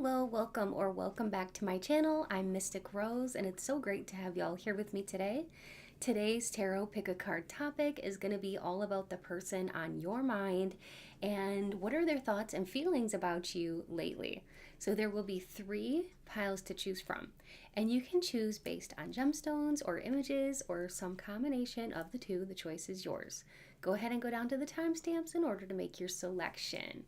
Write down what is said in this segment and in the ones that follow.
Hello, welcome or welcome back to my channel. I'm Mystic Rose and it's so great to have y'all here with me today. Today's tarot pick a card topic is going to be all about the person on your mind and what are their thoughts and feelings about you lately. So there will be 3 piles to choose from and you can choose based on gemstones or images or some combination of the two. The choice is yours. Go ahead and go down to the timestamps in order to make your selection.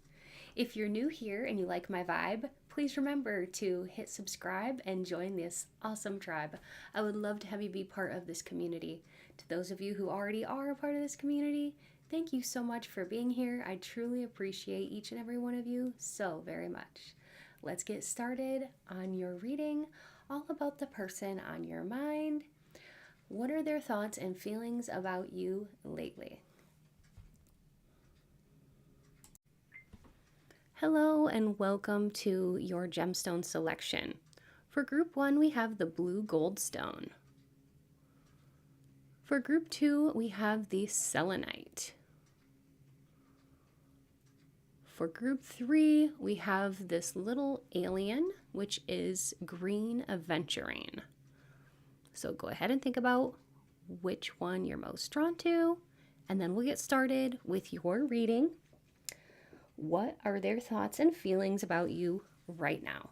If you're new here and you like my vibe, please remember to hit subscribe and join this awesome tribe. I would love to have you be part of this community. To those of you who already are a part of this community, thank you so much for being here. I truly appreciate each and every one of you so very much. Let's get started on your reading, all about the person on your mind. What are their thoughts and feelings about you lately? Hello and welcome to your gemstone selection. For group 1, we have the blue goldstone. For group 2, we have the selenite. For group 3, we have this little alien, which is green aventurine. So go ahead and think about which one you're most drawn to, and then we'll get started with your reading. What are their thoughts and feelings about you right now?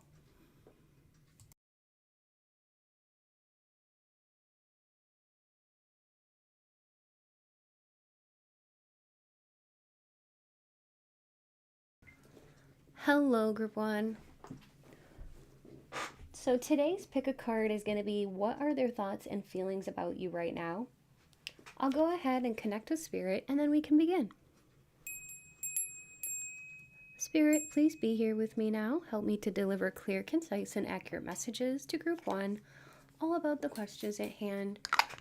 Hello, group 1. So today's pick a card is going to be what are their thoughts and feelings about you right now? I'll go ahead and connect with Spirit and then we can begin. Spirit, please be here with me now. Help me to deliver clear, concise, and accurate messages to group 1, all about the questions at hand.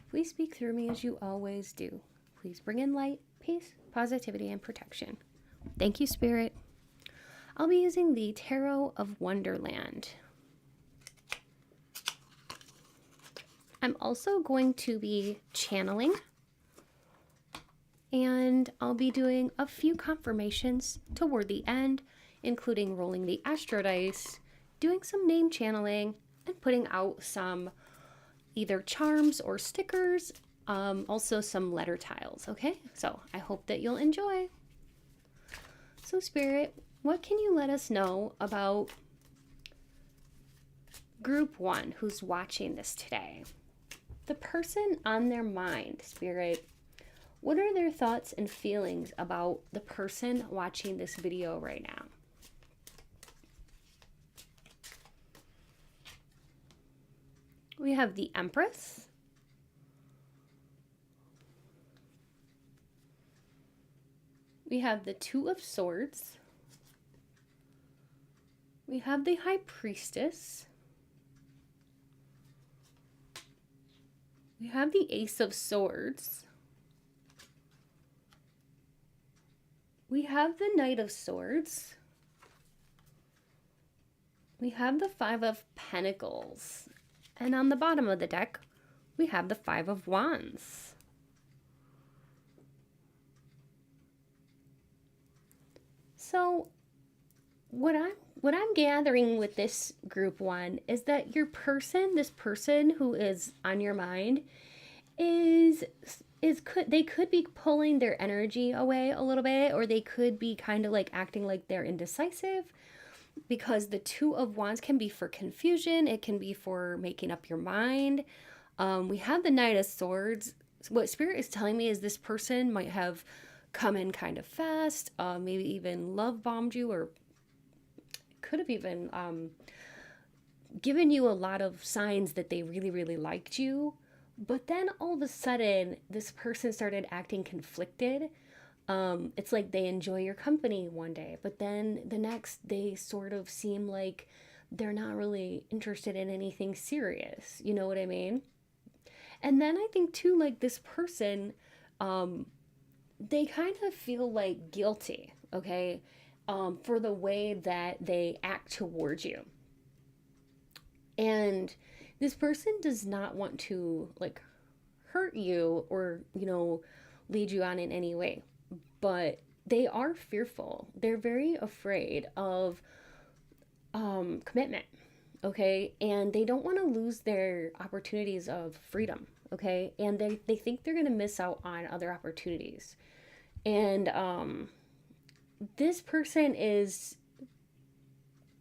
Please speak through me as you always do. Please bring in light, peace, positivity, and protection. Thank you, Spirit. I'll be using the Tarot of Wonderland. I'm also going to be channeling, and I'll be doing a few confirmations toward the end, including rolling the astro dice, doing some name channeling, and putting out some either charms or stickers, also some letter tiles, okay? So I hope that you'll enjoy. So Spirit, what can you let us know about group 1 who's watching this today? The person on their mind, Spirit. What are their thoughts and feelings about the person watching this video right now? We have the Empress. We have the Two of Swords. We have the High Priestess. We have the Ace of Swords. We have the Knight of Swords. We have the Five of Pentacles. And on the bottom of the deck, we have the Five of Wands. So what I'm gathering with this group 1 is that your person, this person who is on your mind, they could be pulling their energy away a little bit, or they could be kind of like acting like they're indecisive, because the Two of Wands can be for confusion. It can be for making up your mind. We have the Knight of Swords. What Spirit is telling me is this person might have come in kind of fast, maybe even love bombed you, or could have even given you a lot of signs that they really, really liked you. But then all of a sudden, this person started acting conflicted. It's like they enjoy your company one day, but then the next they sort of seem like they're not really interested in anything serious. You know what I mean? And then I think too, like this person, they kind of feel like guilty, okay, for the way that they act towards you. And this person does not want to like hurt you or, lead you on in any way, but they are fearful. They're very afraid of commitment, okay? And they don't want to lose their opportunities of freedom, okay? And they think they're going to miss out on other opportunities. And this person is,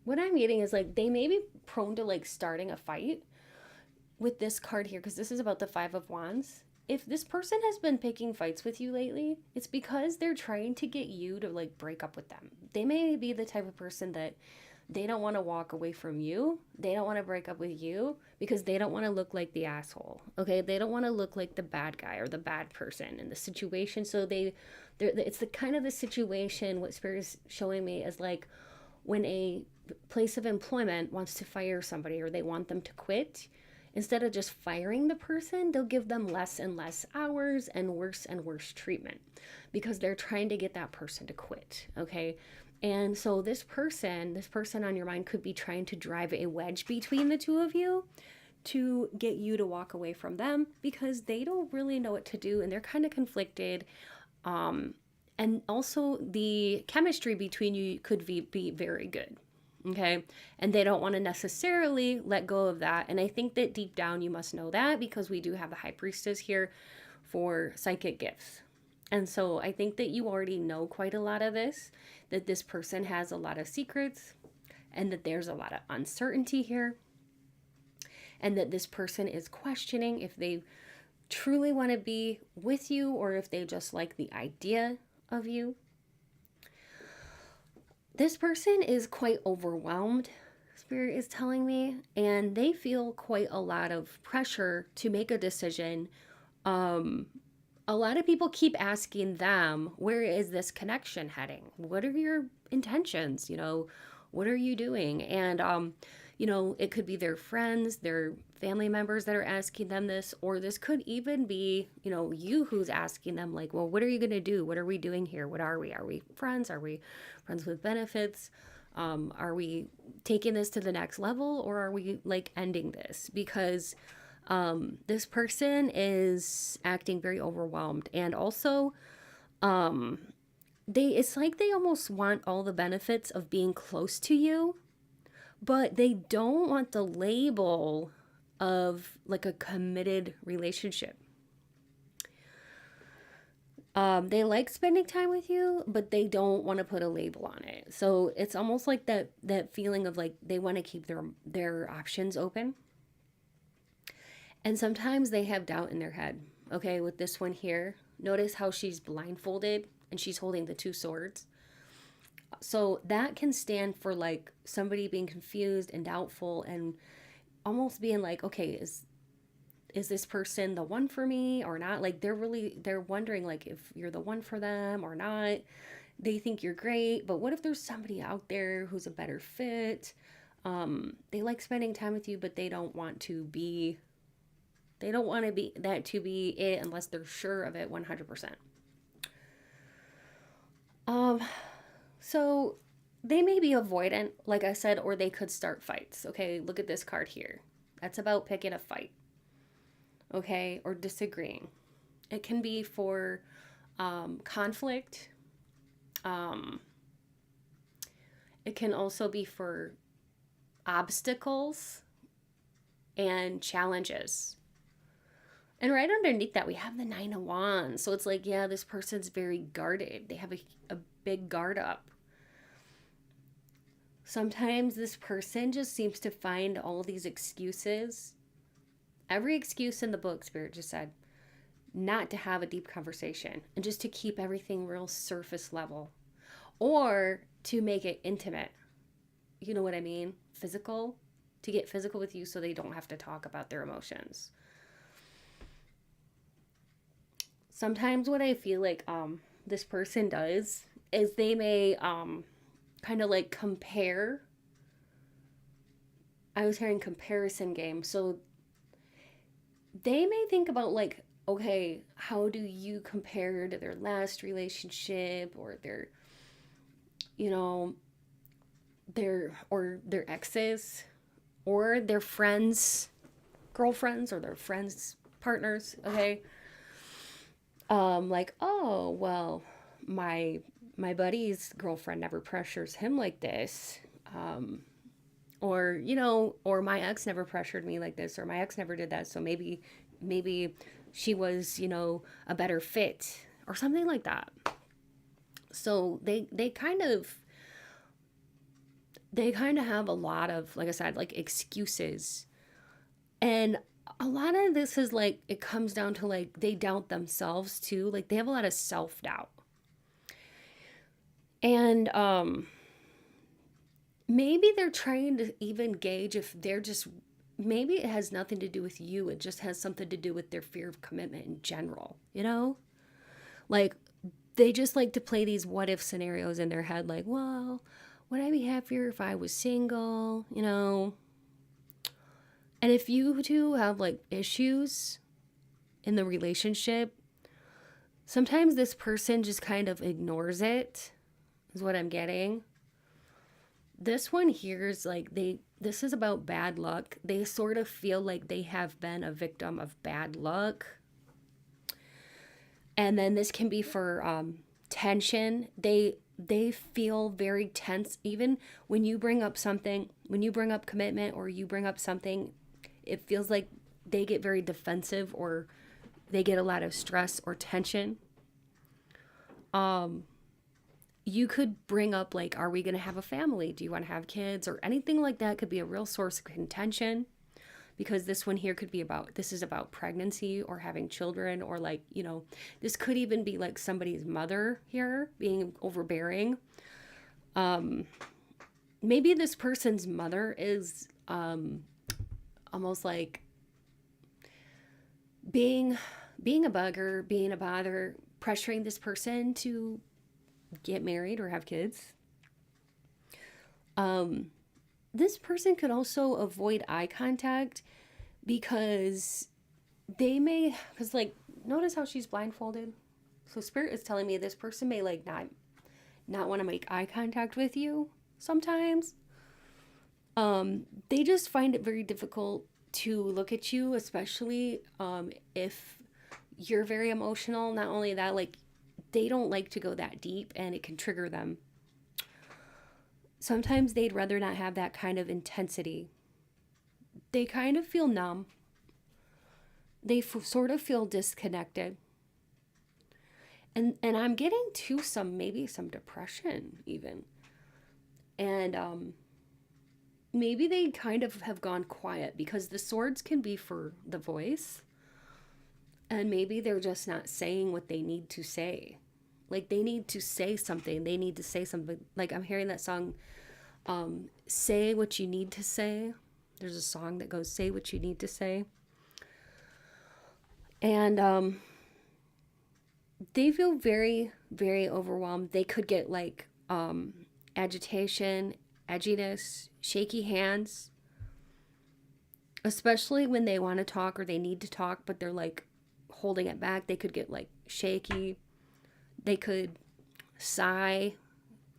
what I'm getting is like they may be prone to like starting a fight with this card here, because this is about the Five of Wands. If this person has been picking fights with you lately, it's because they're trying to get you to like break up with them. They may be the type of person that they don't want to walk away from you. They don't want to break up with you because they don't want to look like the asshole. Okay? They don't want to look like the bad guy or the bad person in the situation. So it's the kind of the situation what Spirit is showing me is like when a place of employment wants to fire somebody or they want them to quit. Instead of just firing the person, they'll give them less and less hours and worse treatment because they're trying to get that person to quit, okay? And so this person on your mind could be trying to drive a wedge between the two of you to get you to walk away from them because they don't really know what to do and they're kind of conflicted. And also the chemistry between you could be very good. Okay. And they don't want to necessarily let go of that. And I think that deep down you must know that because we do have the High Priestess here for psychic gifts. And so I think that you already know quite a lot of this, that this person has a lot of secrets and that there's a lot of uncertainty here. And that this person is questioning if they truly want to be with you or if they just like the idea of you. This person is quite overwhelmed, Spirit is telling me, and they feel quite a lot of pressure to make a decision. A lot of people keep asking them, where is this connection heading? What are your intentions? What are you doing? And, it could be their friends, their family members that are asking them this, or this could even be, you who's asking them like, well, what are you going to do? What are we doing here? What are we? Are we friends? Are we friends with benefits? Are we taking this to the next level or are we like ending this? Because this person is acting very overwhelmed and also it's like they almost want all the benefits of being close to you, but they don't want the label of like a committed relationship. They like spending time with you, but they don't want to put a label on it. So it's almost like that feeling of like they want to keep their options open. And sometimes they have doubt in their head. Okay, with this one here, notice how she's blindfolded and she's holding the two swords. So that can stand for like somebody being confused and doubtful and almost being like, okay, is this person the one for me or not? Like they're wondering like if you're the one for them or not. They think you're great, but what if there's somebody out there who's a better fit? They like spending time with you, but they don't want to be it unless they're sure of it 100%. So they may be avoidant, like I said, or they could start fights. Okay, look at this card here. That's about picking a fight. Okay, or disagreeing. It can be for conflict. It can also be for obstacles and challenges. And right underneath that, we have the Nine of Wands. So it's like, yeah, this person's very guarded. They have a big guard up. Sometimes this person just seems to find all these excuses. Every excuse in the book, Spirit just said, not to have a deep conversation and just to keep everything real surface level or to make it intimate. You know what I mean? Physical, to get physical with you so they don't have to talk about their emotions. Sometimes what I feel like this person does is they may kind of like compare. I was hearing comparison game. So they may think about like, okay, how do you compare to their last relationship or their exes or their friends, girlfriends or their friends, partners, okay? Like, oh, well, my buddy's girlfriend never pressures him like this. Or, or my ex never pressured me like this, or my ex never did that. So maybe she was, a better fit or something like that. So they kind of have a lot of, like I said, like excuses. And a lot of this is like, it comes down to like, they doubt themselves too. Like they have a lot of self-doubt. And maybe they're trying to even gauge if they're just, maybe it has nothing to do with you. It just has something to do with their fear of commitment in general, Like they just like to play these what if scenarios in their head, like, well, would I be happier if I was single, And if you two have like issues in the relationship, sometimes this person just kind of ignores it, is what I'm getting. This one here is like this is about bad luck. They sort of feel like they have been a victim of bad luck. And then this can be for tension. They feel very tense even when you bring up something, when you bring up commitment or you bring up something, it feels like they get very defensive or they get a lot of stress or tension. You could bring up like, are we going to have a family? Do you want to have kids? Or anything like that could be a real source of contention, because this one here could be this is about pregnancy or having children, or like, this could even be like somebody's mother here being overbearing. Maybe this person's mother is almost like being a bugger, being a bother, pressuring this person to get married or have kids. This person could also avoid eye contact because like, notice how she's blindfolded. So spirit is telling me this person may like not want to make eye contact with you sometimes. They just find it very difficult to look at you, especially if you're very emotional. Not only that, like, they don't like to go that deep and it can trigger them. Sometimes they'd rather not have that kind of intensity. They kind of feel numb. They sort of feel disconnected. And I'm getting to maybe some depression even. And maybe they kind of have gone quiet because the swords can be for the voice. And maybe they're just not saying what they need to say. Like they need to say something. They need to say something. Like I'm hearing that song, Say What You Need to Say. There's a song that goes, say what you need to say. And they feel very, very overwhelmed. They could get like agitation, edginess, shaky hands, especially when they want to talk or they need to talk, but they're like holding it back. They could get like shaky. They could sigh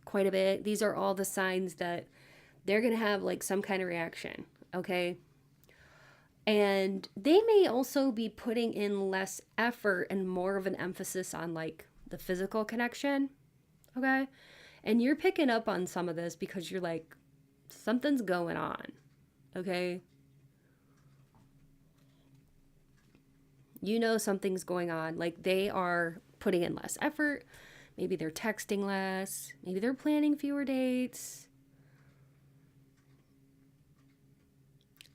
quite a bit. These are all the signs that they're going to have like some kind of reaction, okay? And they may also be putting in less effort and more of an emphasis on like the physical connection, okay? And you're picking up on some of this because you're like, something's going on, okay? Something's going on. Like they are putting in less effort. Maybe they're texting less. Maybe they're planning fewer dates.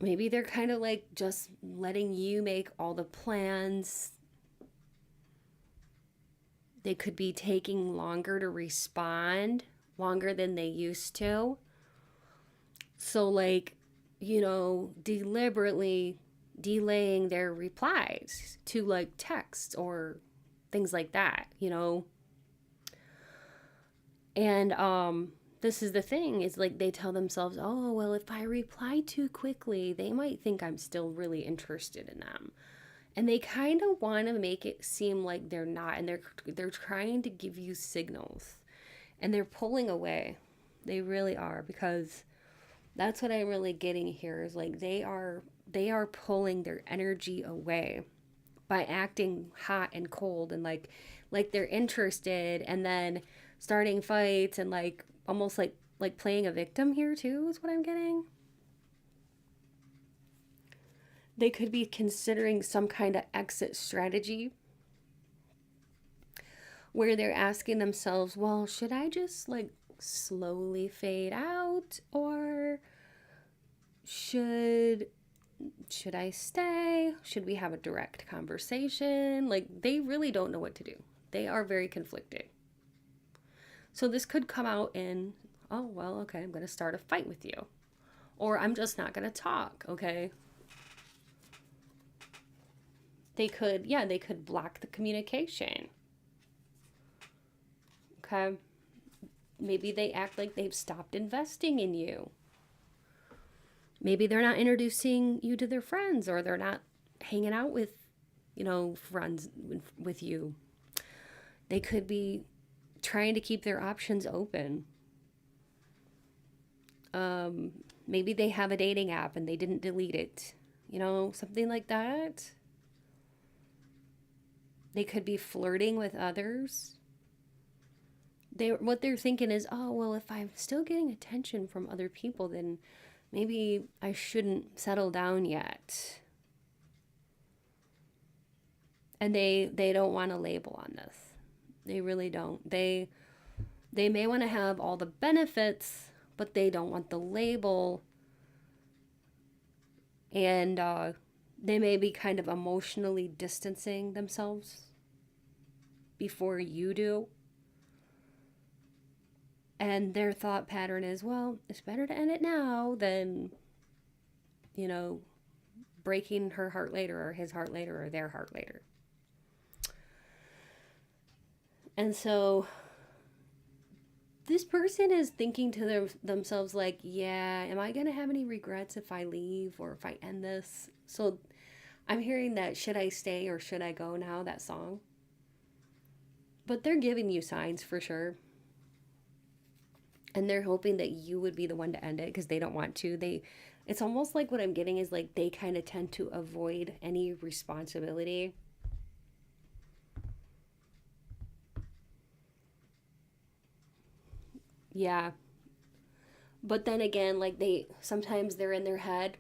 Maybe they're kind of like just letting you make all the plans. They could be taking longer to respond, longer than they used to. So like, deliberately delaying their replies to like texts or things like that, And this is the thing, is like they tell themselves, oh, well, if I reply too quickly, they might think I'm still really interested in them. And they kind of want to make it seem like they're not, and they're trying to give you signals. And they're pulling away. They really are, because that's what I'm really getting here, is like they are pulling their energy away by acting hot and cold and like they're interested, and then starting fights and like almost like playing a victim here too is what I'm getting. They could be considering some kind of exit strategy where they're asking themselves, well, should I just like slowly fade out, or should I stay? Should we have a direct conversation? Like, they really don't know what to do. They are very conflicted. So this could come out in, oh, well, okay, I'm going to start a fight with you. Or I'm just not going to talk, okay? They could block the communication. Okay? Maybe they act like they've stopped investing in you. Maybe they're not introducing you to their friends, or they're not hanging out with, friends with you. They could be trying to keep their options open. Maybe they have a dating app and they didn't delete it. Something like that. They could be flirting with others. What they're thinking is, oh, well, if I'm still getting attention from other people, then maybe I shouldn't settle down yet. And they don't want a label on this. They really don't. They may want to have all the benefits, but they don't want the label. And they may be kind of emotionally distancing themselves before you do. And their thought pattern is, well, it's better to end it now than, breaking her heart later, or his heart later, or their heart later. And so this person is thinking to themselves like, yeah, am I going to have any regrets if I leave or if I end this? So I'm hearing that should I stay or should I go now, that song. But they're giving you signs for sure. And they're hoping that you would be the one to end it because they don't want to. It's almost like what I'm getting is like they kind of tend to avoid any responsibility. Yeah. But then again, like sometimes they're in their head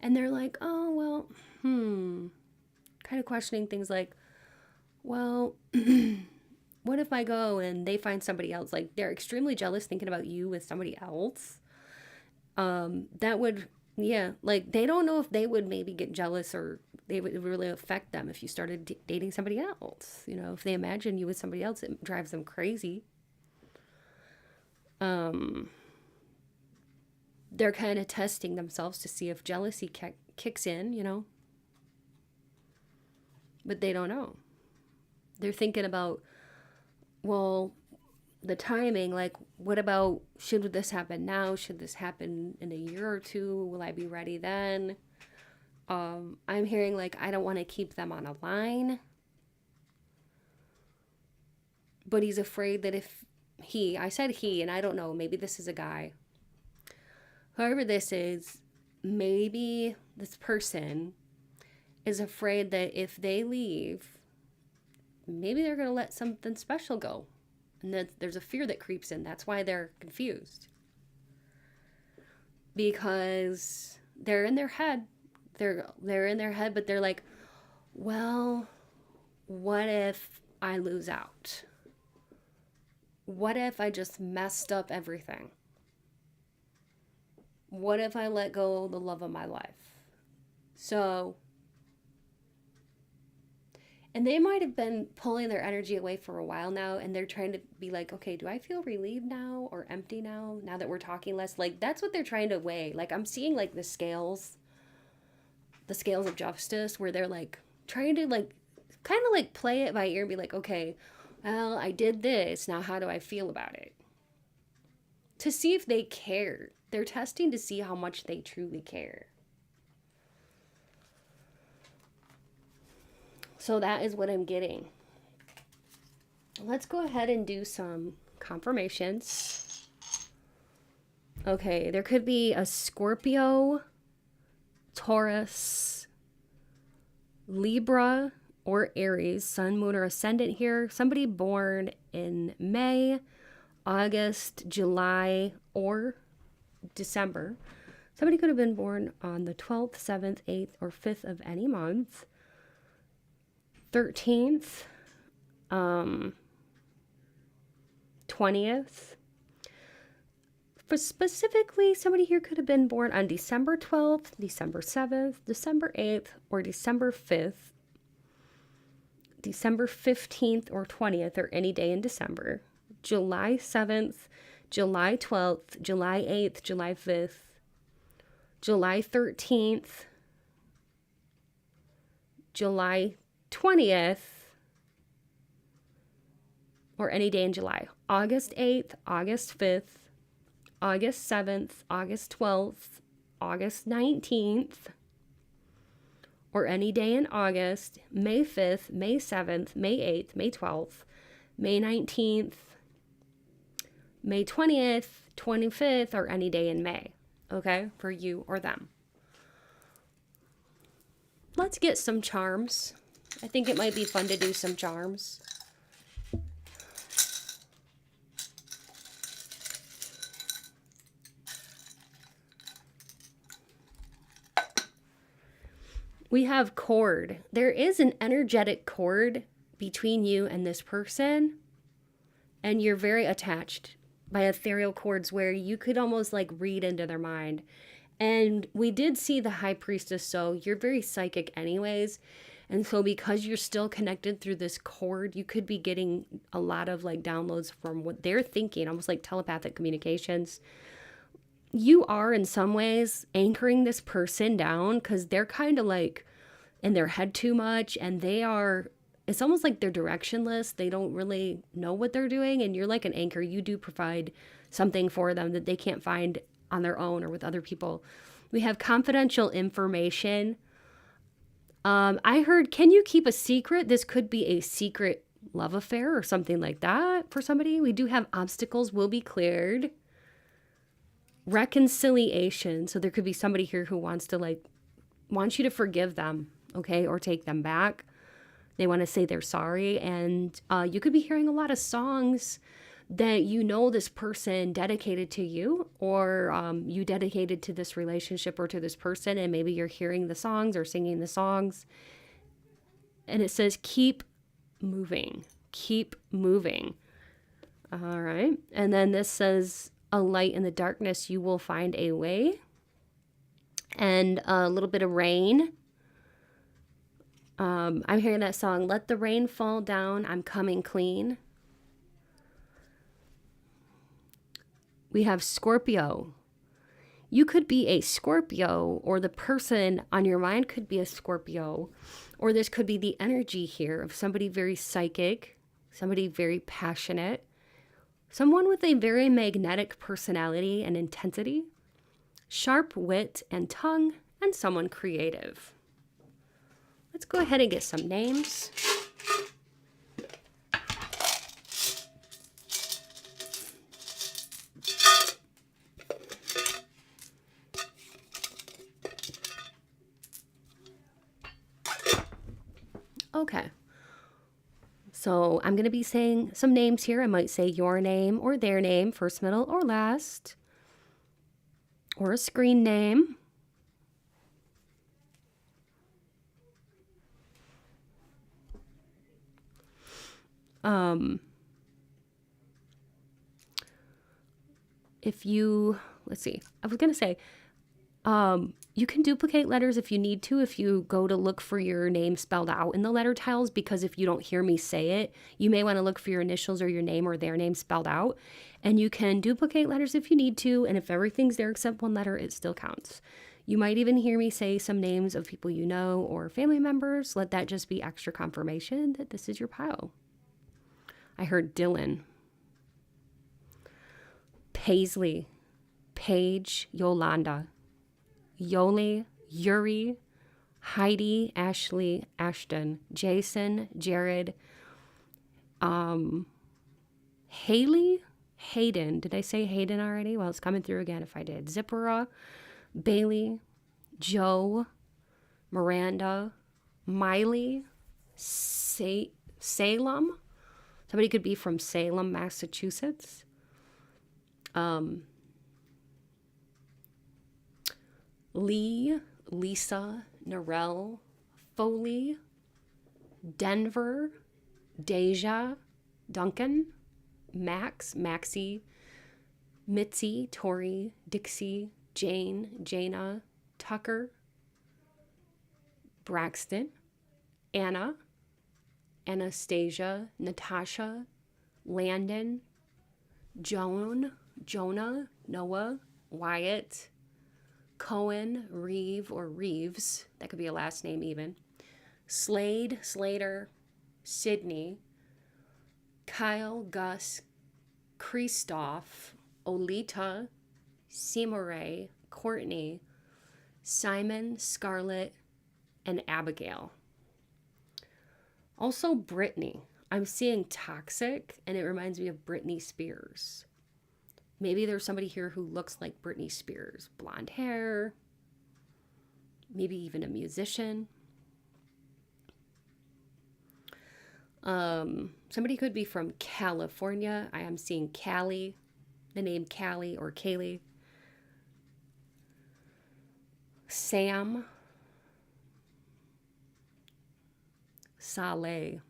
and they're like, oh, well, kind of questioning things like, well, what if I go and they find somebody else? Like, they're extremely jealous thinking about you with somebody else. That would, like, they don't know if they would maybe get jealous or they would really affect them if you started dating somebody else. If they imagine you with somebody else, it drives them crazy. They're kind of testing themselves to see if jealousy kicks in, but they don't know. They're thinking about, well, the timing, like, what about, should this happen now? Should this happen in a year or two? Will I be ready then? I'm hearing, like, I don't want to keep them on a line. But he's afraid that if I said he, and I don't know, maybe this is a guy. Whoever this is, maybe this person is afraid that if they leave, maybe they're going to let something special go. And that there's a fear that creeps in. That's why they're confused. Because they're in their head. They're in their head, but they're like, well, what if I lose out? What if I just messed up everything? What if I let go of the love of my life? So, and they might have been pulling their energy away for a while now, and they're trying to be like, okay, do I feel relieved now or empty now that we're talking less? Like, that's what they're trying to weigh. Like, I'm seeing like the scales of justice, where they're like trying to like kind of like play it by ear and be like, okay, well, I did this, now how do I feel about it? To see if they care. They're testing to see how much they truly care. So that is what I'm getting. Let's go ahead and do some confirmations. Okay, there could be a Scorpio, Taurus, Libra, or Aries, Sun, Moon, or Ascendant here. Somebody born in May, August, July, or December. Somebody could have been born on the 12th, 7th, 8th, or 5th of any month. 13th, 20th. For specifically, somebody here could have been born on December 12th, December 7th, December 8th, or December 5th, December 15th or 20th, or any day in December. July 7th, July 12th, July 8th, July 5th, July 13th, July 20th, or any day in July. August 8th, August 5th, August 7th, August 12th, August 19th, or any day in August, May 5th, May 7th, May 8th, May 12th, May 19th, May 20th, 25th, or any day in May, okay, for you or them. Let's get some charms. I think it might be fun to do some charms. We have cord. There is an energetic cord between you and this person, and you're very attached by ethereal cords where you could almost like read into their mind. And we did see the High Priestess, so you're very psychic anyways. And so because you're still connected through this cord, you could be getting a lot of like downloads from what they're thinking, almost like telepathic communications. You are in some ways anchoring this person down because they're kind of like in their head too much, and it's almost like they're directionless. They don't really know what they're doing, and you're like an anchor. You do provide something for them that they can't find on their own or with other people. We have confidential information. I heard, can you keep a secret? This could be a secret love affair or something like that for somebody. We do have obstacles will be cleared. Reconciliation. So there could be somebody here who wants you to forgive them, okay, or take them back. They want to say they're sorry. And you could be hearing a lot of songs that you know this person dedicated to you, or you dedicated to this relationship or to this person, and maybe you're hearing the songs or singing the songs. And it says, keep moving. Keep moving. All right. And then this says, a light in the darkness, you will find a way. And a little bit of rain. I'm hearing that song, Let the Rain Fall Down, I'm Coming Clean. We have Scorpio. You could be a Scorpio, or the person on your mind could be a Scorpio, or this could be the energy here of somebody very psychic, somebody very passionate, someone with a very magnetic personality and intensity, sharp wit and tongue, and someone creative. Let's go ahead and get some names. Okay. So I'm going to be saying some names here. I might say your name or their name, first, middle, or last, or a screen name. Let's see, I was going to say, you can duplicate letters if you need to, if you go to look for your name spelled out in the letter tiles, because if you don't hear me say it, you may want to look for your initials or your name or their name spelled out. And you can duplicate letters if you need to. And if everything's there except one letter, it still counts. You might even hear me say some names of people you know or family members. Let that just be extra confirmation that this is your pile. I heard Dylan, Paisley, Paige, Yolanda, Yoli, Yuri, Heidi, Ashley, Ashton, Jason, Jared, Haley, Hayden. Did I say Hayden already? Well, it's coming through again if I did. Zippora, Bailey, Joe, Miranda, Miley, Salem. Somebody could be from Salem, Massachusetts. Lee, Lisa, Narelle, Foley, Denver, Deja, Duncan, Max, Maxie, Mitzi, Tori, Dixie, Jane, Jana, Tucker, Braxton, Anna, Anastasia, Natasha, Landon, Joan, Jonah, Noah, Wyatt, Cohen, Reeve or Reeves, that could be a last name even, Slade, Slater, Sydney, Kyle, Gus, Christoph, Olita, Seymour, Courtney, Simon, Scarlett, and Abigail. Also Brittany. I'm seeing toxic, and it reminds me of Britney Spears. Maybe there's somebody here who looks like Britney Spears. Blonde hair, maybe even a musician. Somebody could be from California. I am seeing Callie, the name Callie or Kaylee. Sam, Saleh,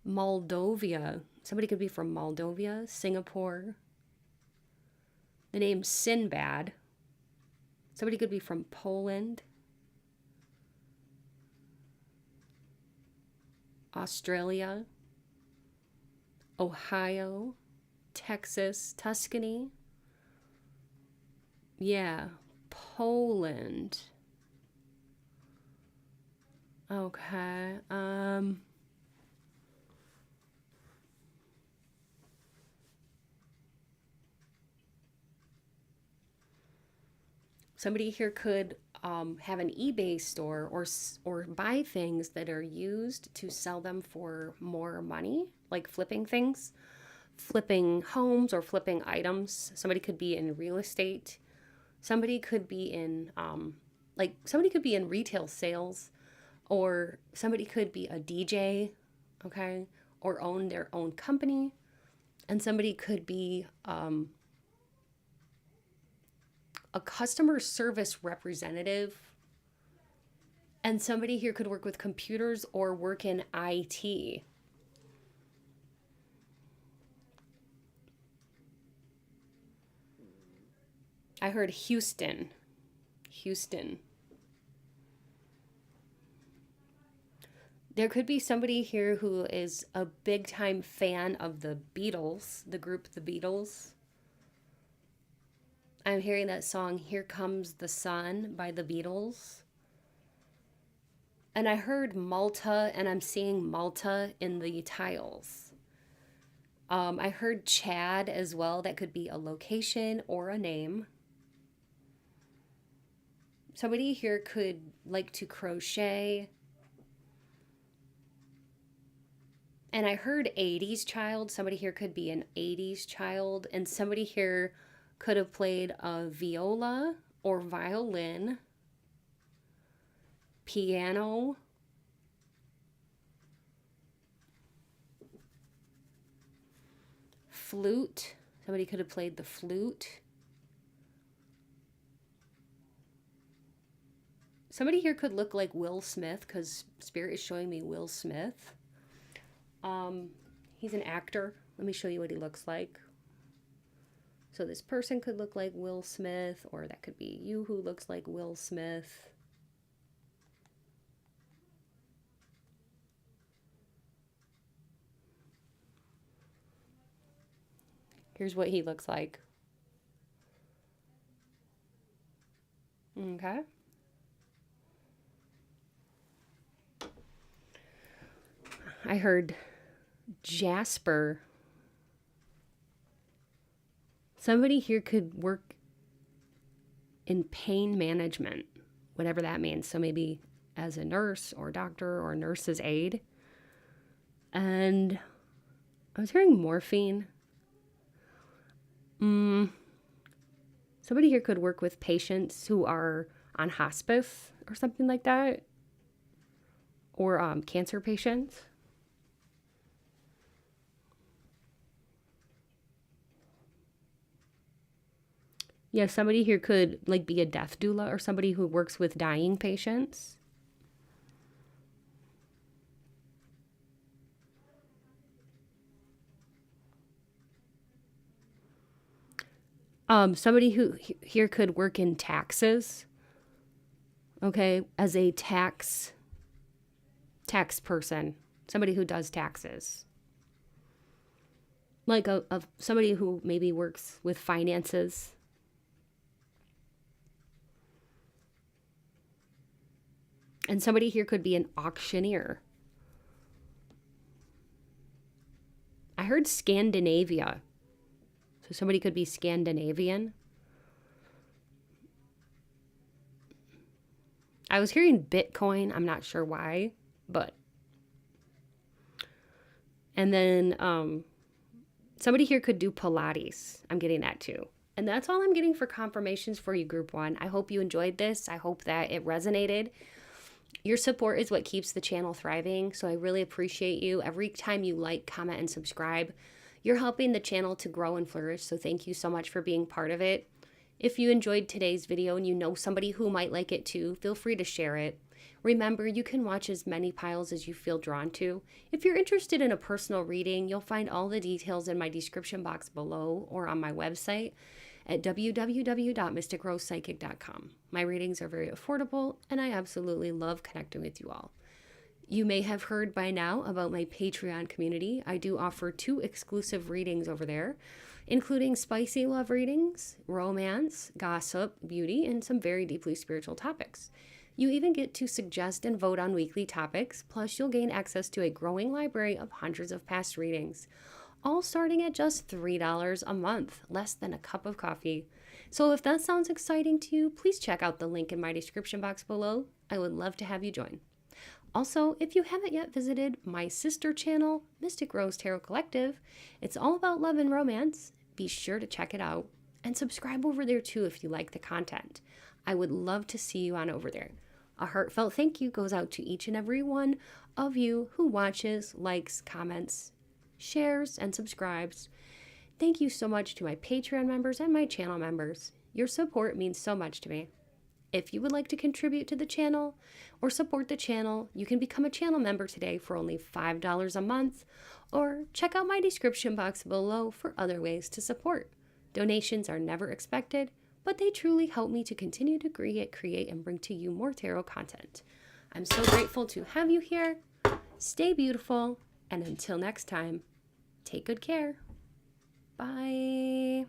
Moldova. Somebody could be from Moldova, Singapore. The name Sinbad. Somebody could be from Poland, Australia, Ohio, Texas, Tuscany. Yeah, Poland. Okay. Somebody here could have an eBay store or buy things that are used to sell them for more money, like flipping things, flipping homes or flipping items. Somebody could be in real estate. Somebody could be in somebody could be in retail sales, or somebody could be a DJ, okay, or own their own company, and somebody could be a customer service representative, and somebody here could work with computers or work in IT. I heard Houston. There could be somebody here who is a big time fan of the Beatles, the group The Beatles. I'm hearing that song, Here Comes the Sun by the Beatles. And I heard Malta, and I'm seeing Malta in the tiles. I heard Chad as well. That could be a location or a name. Somebody here could like to crochet. And I heard 80s child. Somebody here could be an 80s child. And somebody here could have played a viola or violin, piano, flute. Somebody could have played the flute. Somebody here could look like Will Smith, because Spirit is showing me Will Smith. He's an actor. Let me show you what he looks like. So this person could look like Will Smith, or that could be you who looks like Will Smith. Here's what he looks like. Okay. I heard Jasper. Somebody here could work in pain management, whatever that means. So maybe as a nurse or doctor or nurse's aide. And I was hearing morphine. Somebody here could work with patients who are on hospice or something like that. Or cancer patients. Yeah, somebody here could like be a death doula or somebody who works with dying patients. Somebody who here could work in taxes. Okay, as a tax person, somebody who does taxes. Like somebody who maybe works with finances. And somebody here could be an auctioneer. I heard Scandinavia. So somebody could be Scandinavian. I was hearing Bitcoin. I'm not sure why, but. And then somebody here could do Pilates. I'm getting that too. And that's all I'm getting for confirmations for you, Group 1. I hope you enjoyed this. I hope that it resonated. Your support is what keeps the channel thriving, so I really appreciate you. Every time you like, comment, and subscribe, you're helping the channel to grow and flourish, so thank you so much for being part of it. If you enjoyed today's video and you know somebody who might like it too, feel free to share it. Remember, you can watch as many piles as you feel drawn to. If you're interested in a personal reading, you'll find all the details in my description box below or on my website at www.mysticrosepsychic.com. My readings are very affordable, and I absolutely love connecting with you all. You may have heard by now about my Patreon community. I do offer 2 exclusive readings over there, including spicy love readings, romance, gossip, beauty, and some very deeply spiritual topics. You even get to suggest and vote on weekly topics, plus you'll gain access to a growing library of hundreds of past readings, all starting at just $3 a month, less than a cup of coffee. So if that sounds exciting to you, please check out the link in my description box below. I would love to have you join. Also, if you haven't yet visited my sister channel, Mystic Rose Tarot Collective, it's all about love and romance. Be sure to check it out and subscribe over there too if you like the content. I would love to see you on over there. A heartfelt thank you goes out to each and every one of you who watches, likes, comments, shares, and subscribes. Thank you so much to my Patreon members and my channel members. Your support means so much to me. If you would like to contribute to the channel or support the channel, you can become a channel member today for only $5 a month, or check out my description box below for other ways to support. Donations are never expected, but they truly help me to continue to create, and bring to you more tarot content. I'm so grateful to have you here. Stay beautiful, and until next time, take good care. Bye.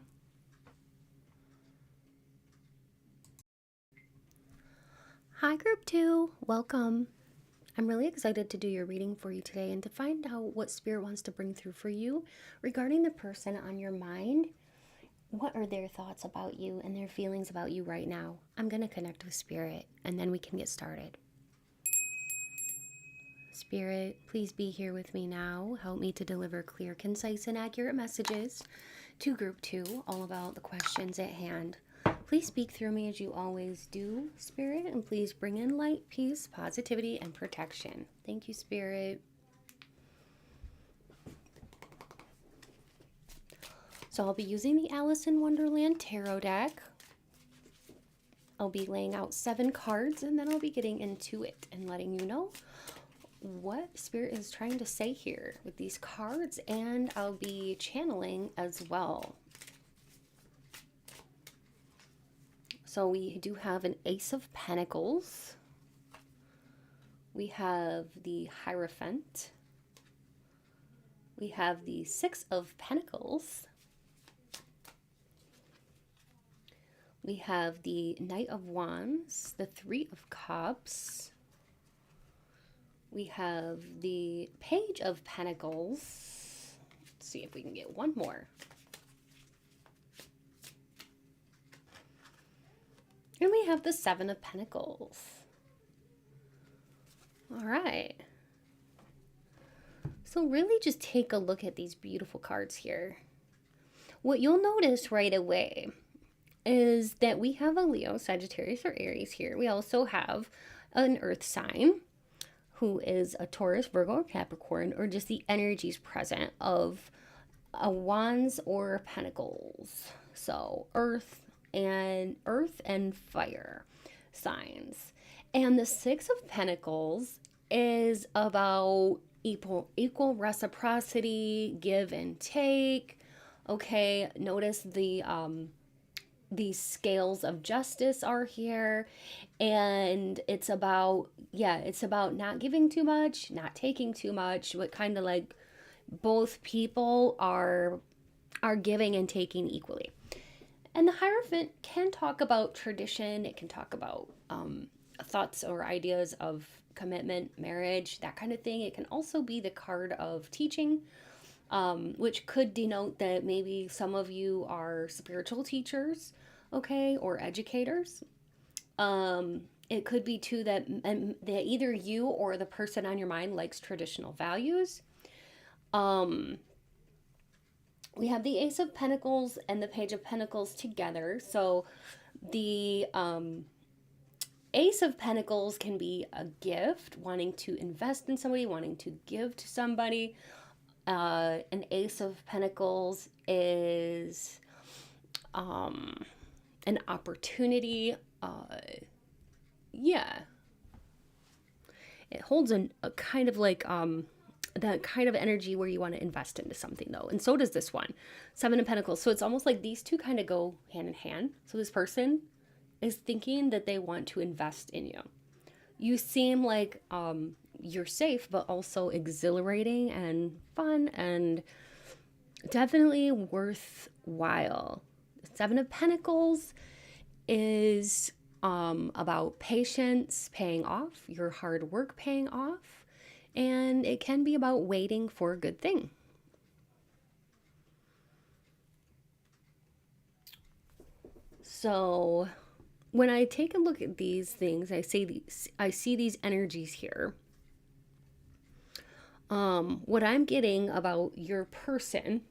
Hi, Group 2. Welcome. I'm really excited to do your reading for you today and to find out what Spirit wants to bring through for you regarding the person on your mind. What are their thoughts about you and their feelings about you right now? I'm going to connect with Spirit, and then we can get started. Spirit, please be here with me now. Help me to deliver clear, concise, and accurate messages to Group 2, all about the questions at hand. Please speak through me as you always do, Spirit, and please bring in light, peace, positivity, and protection. Thank you, Spirit. So I'll be using the Alice in Wonderland Tarot deck. I'll be laying out 7 cards, and then I'll be getting into it and letting you know what Spirit is trying to say here with these cards, and I'll be channeling as well. So we do have an Ace of Pentacles. We have the Hierophant. We have the 6 of Pentacles. We have the Knight of Wands, the 3 of Cups. We have the Page of Pentacles. Let's see if we can get one more. And we have the 7 of Pentacles. All right. So really just take a look at these beautiful cards here. What you'll notice right away is that we have a Leo, Sagittarius, or Aries here. We also have an earth sign who is a Taurus, Virgo, or Capricorn, or just the energies present of a Wands or Pentacles. So earth, and fire signs. And the Six of Pentacles is about equal reciprocity, give and take. Okay, notice these scales of justice are here, and it's about, yeah, it's about not giving too much, not taking too much, but kind of like both people are giving and taking equally. And the Hierophant can talk about tradition, it can talk about thoughts or ideas of commitment, marriage, that kind of thing. It can also be the card of teaching, which could denote that maybe some of you are spiritual teachers, okay, or educators. It could be too that either you or the person on your mind likes traditional values. We have the Ace of Pentacles and the Page of Pentacles together. So the Ace of Pentacles can be a gift, wanting to invest in somebody, wanting to give to somebody. An Ace of Pentacles is an opportunity. Yeah. It holds a kind of like that kind of energy where you want to invest into something, though. And so does this one, Seven of Pentacles. So it's almost like these two kind of go hand in hand. So this person is thinking that they want to invest in you. You seem like you're safe, but also exhilarating and fun and definitely worthwhile. Seven of Pentacles is about patience paying off, your hard work paying off, and it can be about waiting for a good thing. So when I take a look at these things, I see these energies here. What I'm getting about your person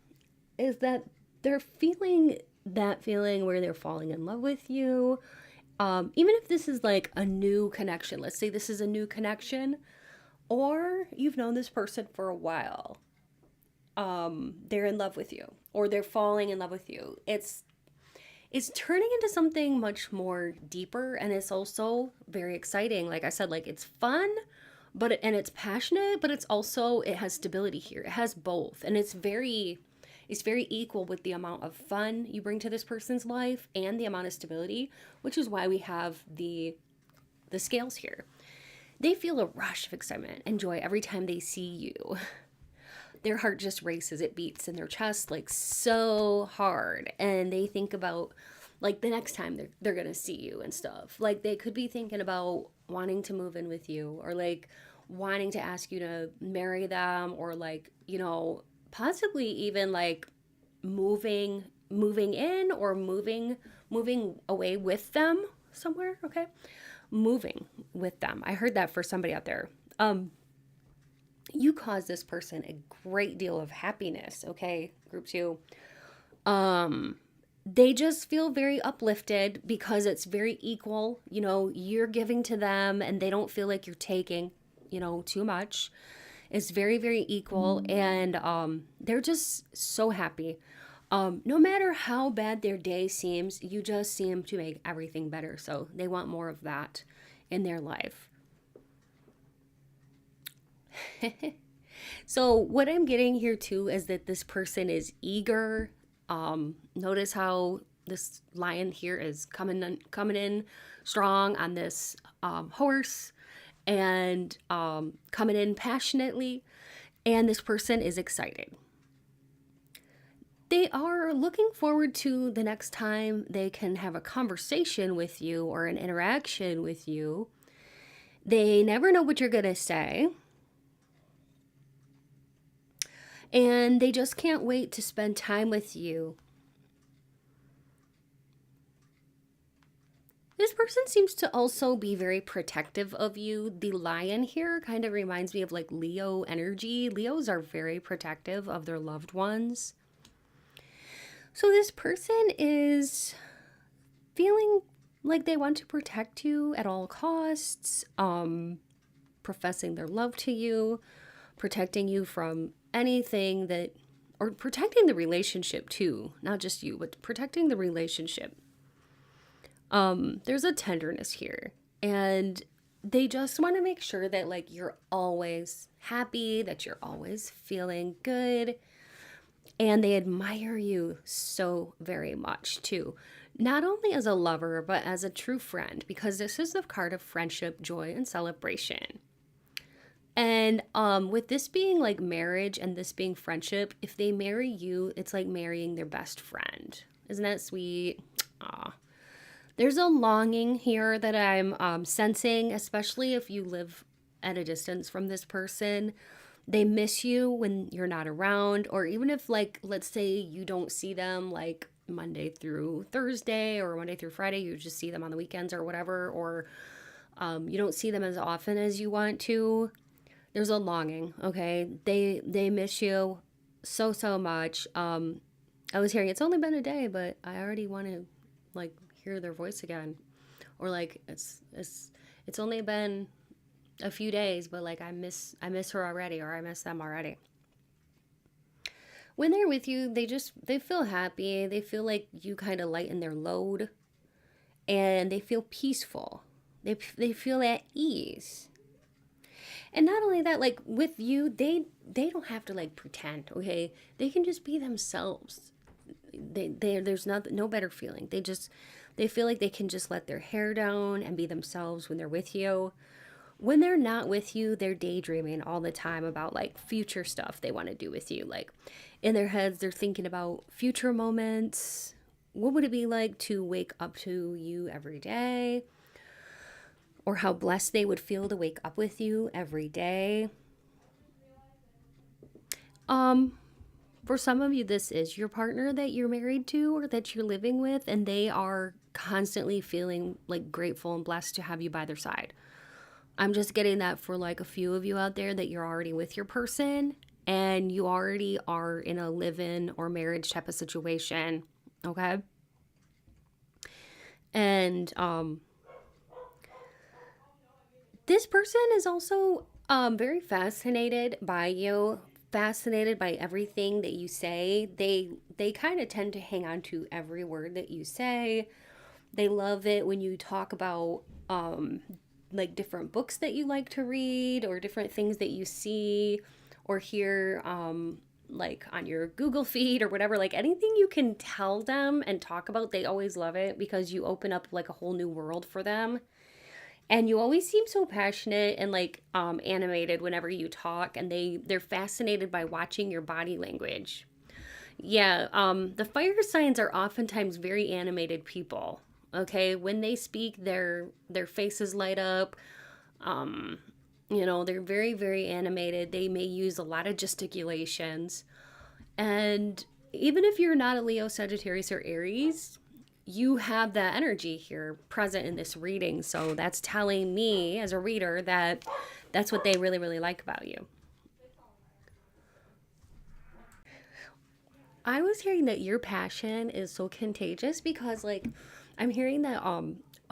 is that they're feeling that feeling where they're falling in love with you. Even if this is like a new connection, let's say this is a new connection, or you've known this person for a while. They're in love with you, or they're falling in love with you. It's turning into something much more deeper, and it's also very exciting. Like I said, like it's fun, and it's passionate, but it has stability here. It has both, and it's very equal with the amount of fun you bring to this person's life and the amount of stability, which is why we have the scales here. They feel a rush of excitement and joy every time they see you. Their heart just races, it beats in their chest like so hard, and they think about like the next time they're gonna see you and stuff. Like they could be thinking about wanting to move in with you, or like wanting to ask you to marry them, or like, you know, possibly even like moving in, or moving away with them somewhere. Okay, moving with them. I heard that for somebody out there. You cause this person a great deal of happiness. Okay, group 2. They just feel very uplifted because it's very equal. You know, you're giving to them and they don't feel like you're taking, you know, too much. It's very, very equal, and they're just so happy. No matter how bad their day seems, you just seem to make everything better. So they want more of that in their life. So what I'm getting here too is that this person is eager. Notice how this lion here is coming in strong on this horse, and coming in passionately, and this person is excited. They are looking forward to the next time they can have a conversation with you or an interaction with you. They never know what you're going to say, and they just can't wait to spend time with you. This person seems to also be very protective of you. The lion here kind of reminds me of like Leo energy. Leos are very protective of their loved ones. So this person is feeling like they want to protect you at all costs, professing their love to you, protecting you from anything that, or protecting the relationship too, not just you, but protecting the relationship. There's a tenderness here, and they just want to make sure that like you're always happy, that you're always feeling good, and they admire you so very much too. Not only as a lover, but as a true friend, because this is the card of friendship, joy, and celebration. And with this being like marriage and this being friendship, if they marry you, it's like marrying their best friend. Isn't that sweet? Aw. There's a longing here that I'm sensing, especially if you live at a distance from this person. They miss you when you're not around, or even if, like, let's say you don't see them like Monday through Thursday or Monday through Friday, you just see them on the weekends or whatever, or you don't see them as often as you want to. There's a longing, okay? They miss you so much. I was hearing it's only been a day, but I already want to like hear their voice again, or like it's only been a few days, but like I miss her already, or I miss them already. When they're with you, they feel happy. They feel like you kind of lighten their load, and they feel peaceful. They feel at ease. And not only that, like with you, they don't have to like pretend, okay? They can just be themselves. There's no better feeling. They feel like they can just let their hair down and be themselves when they're with you. When they're not with you, they're daydreaming all the time about like future stuff they want to do with you. Like in their heads, they're thinking about future moments. What would it be like to wake up to you every day? Or how blessed they would feel to wake up with you every day. Um, for some of you, this is your partner that you're married to or that you're living with, and they are constantly feeling like grateful and blessed to have you by their side. I'm just getting that for like a few of you out there that you're already with your person and you already are in a live-in or marriage type of situation, okay? And this person is also very fascinated by you, fascinated by everything that you say. They kind of tend to hang on to every word that you say. They love it when you talk about like different books that you like to read or different things that you see or hear like on your Google feed or whatever. Like anything you can tell them and talk about, they always love it because you open up like a whole new world for them. And you always seem so passionate and like animated whenever you talk, and they're fascinated by watching your body language. Yeah, the fire signs are oftentimes very animated people. Okay, when they speak, their faces light up. Um, they're very animated. They may use a lot of gesticulations, and even if you're not a Leo, Sagittarius, or Aries, you have that energy here present in this reading. So that's telling me as a reader that that's what they really like about you. I was hearing that your passion is so contagious because like I'm hearing that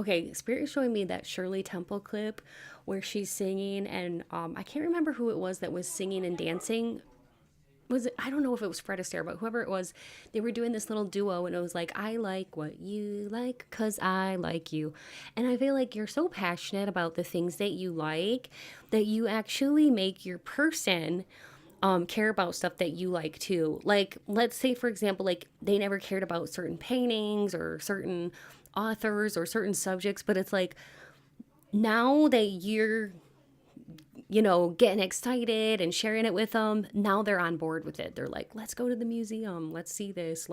okay, Spirit is showing me that Shirley Temple clip where she's singing, and I can't remember who it was that was singing and dancing. Was it, I don't know if it was Fred Astaire, but whoever it was, they were doing this little duo, and it was like, I like what you like because I like you. And I feel like you're so passionate about the things that you like that you actually make your person care about stuff that you like too. Like, let's say, for example, like they never cared about certain paintings or certain authors or certain subjects, but it's like now that you're getting excited and sharing it with them, now they're on board with it. They're like, let's go to the museum, let's see this,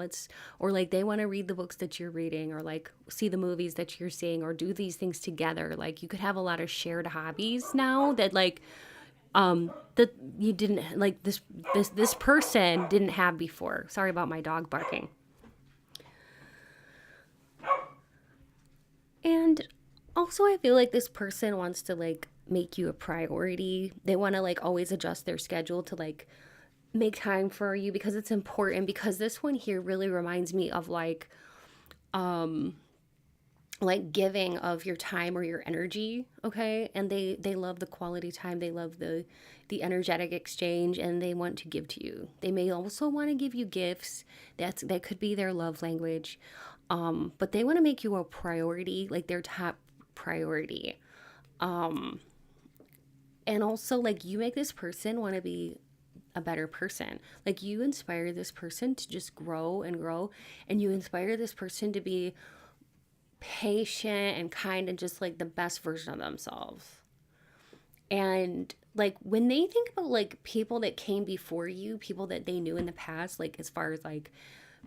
or like they want to read the books that you're reading, or like see the movies that you're seeing, or do these things together. Like you could have a lot of shared hobbies now that like that you didn't like this person didn't have before. Sorry about my dog barking. And also I feel like this person wants to like make you a priority. They want to like always adjust their schedule to like make time for you because it's important, because this one here really reminds me of um like giving of your time or your energy, okay? And they love the quality time. They love the energetic exchange, and they want to give to you. They may also want to give you gifts. That could be their love language. But they want to make you a priority, like their top priority. Um, and also, like, you make this person want to be a better person. Like, you inspire this person to just grow and grow, and you inspire this person to be patient and kind and just like the best version of themselves. And like when they think about like people that came before you, people that they knew in the past, like as far as like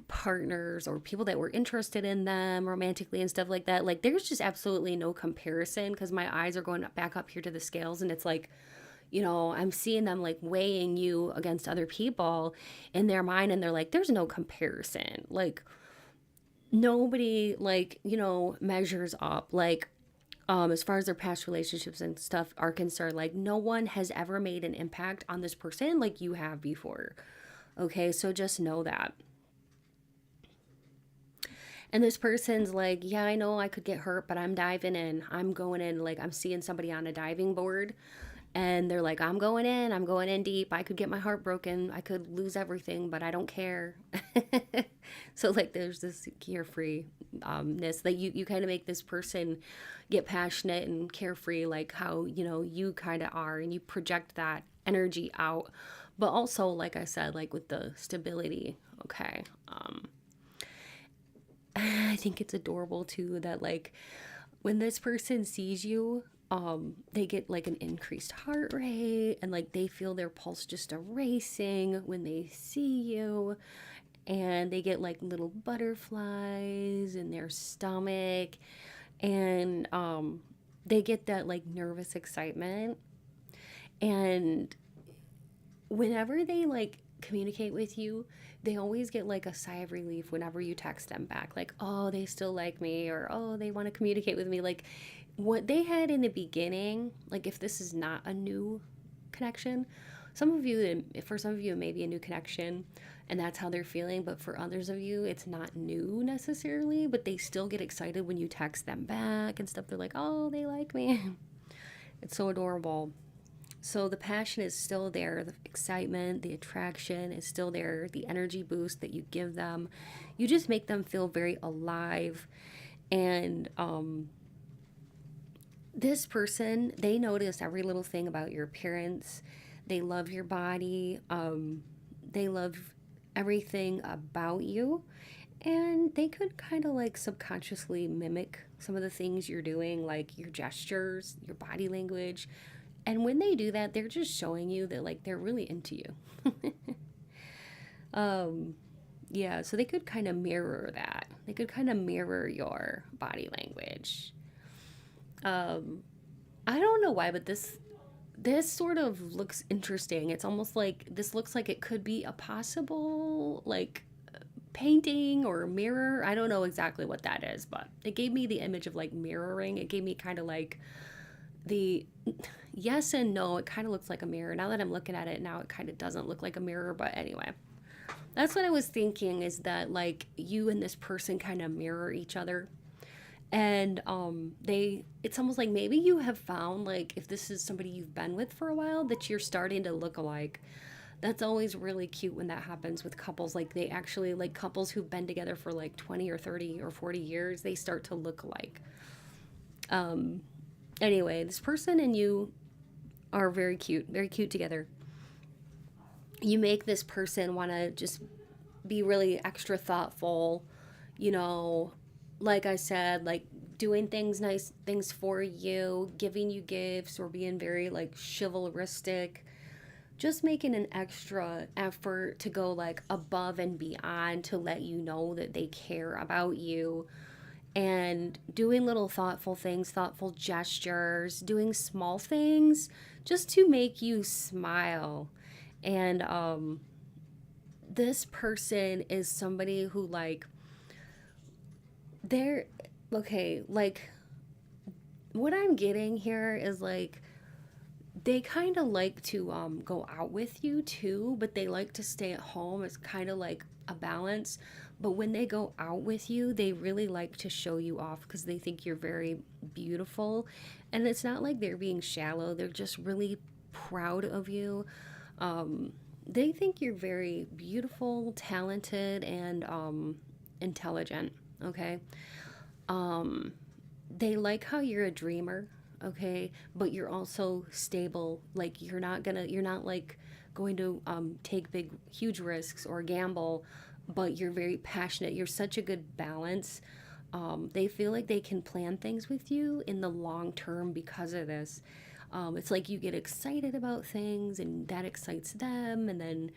partners or people that were interested in them romantically and stuff like that, like there's just absolutely no comparison because my eyes are going back up here to the scales and it's like, I'm seeing them like weighing you against other people in their mind and they're like, there's no comparison. Like nobody like, measures up. Like as far as their past relationships and stuff are concerned, like no one has ever made an impact on this person like you have before. Okay, so just know that. And this person's like, yeah, I know I could get hurt, but I'm diving in. I'm going in. Like, I'm seeing somebody on a diving board. And they're like, I'm going in. I'm going in deep. I could get my heart broken. I could lose everything, but I don't care. So, like, there's this carefree-ness that you kind of make this person get passionate and carefree, like how, you kind of are. And you project that energy out. But also, like I said, like with the stability, okay? I think it's adorable too that like when this person sees you, they get like an increased heart rate and like they feel their pulse just a racing when they see you, and they get like little butterflies in their stomach, and they get that like nervous excitement. And whenever they like communicate with you, they always get like a sigh of relief whenever you text them back, like, oh, they still like me, or oh, they want to communicate with me. Like what they had in the beginning, like if this is not a new connection, for some of you, it may be a new connection and that's how they're feeling. But for others of you, it's not new necessarily, but they still get excited when you text them back and stuff. They're like, oh, they like me. It's so adorable. So the passion is still there, the excitement, the attraction is still there, the energy boost that you give them. You just make them feel very alive. And this person, they notice every little thing about your appearance. They love your body. They love everything about you. And they could kind of like subconsciously mimic some of the things you're doing, like your gestures, your body language. And when they do that, they're just showing you that like they're really into you. um, yeah, so they could kind of mirror that. They could kind of mirror your body language. Um, I don't know why, but this sort of looks interesting. It's almost like this looks like it could be a possible like painting or mirror. I don't know exactly what that is, but it gave me the image of like mirroring. It gave me kind of like the yes and no. It kind of looks like a mirror. Now that I'm looking at it now, it kind of doesn't look like a mirror, but anyway. That's what I was thinking, is that like you and this person kind of mirror each other. And it's almost like maybe you have found, like, if this is somebody you've been with for a while, that you're starting to look alike. That's always really cute when that happens with couples. Like, they actually, like, couples who've been together for like 20 or 30 or 40 years, they start to look alike. Um, anyway, this person and you are very cute together. You make this person want to just be really extra thoughtful, you know, like I said, like doing nice things for you, giving you gifts, or being very like chivalristic, just making an extra effort to go like above and beyond to let you know that they care about you, and doing little thoughtful things, thoughtful gestures, doing small things just to make you smile. And this person is somebody who like they're okay, like what I'm getting here is like they kind of like to go out with you too, but they like to stay at home. It's kind of like a balance. But when they go out with you, they really like to show you off because they think you're very beautiful. And it's not like they're being shallow, they're just really proud of you. They think you're very beautiful, talented, and intelligent. okay? They like how you're a dreamer, okay? But you're also stable. Like you're not like going to take big, huge risks or gamble, but you're very passionate. You're such a good balance. They feel like they can plan things with you in the long term because of this. It's like you get excited about things and that excites them, and then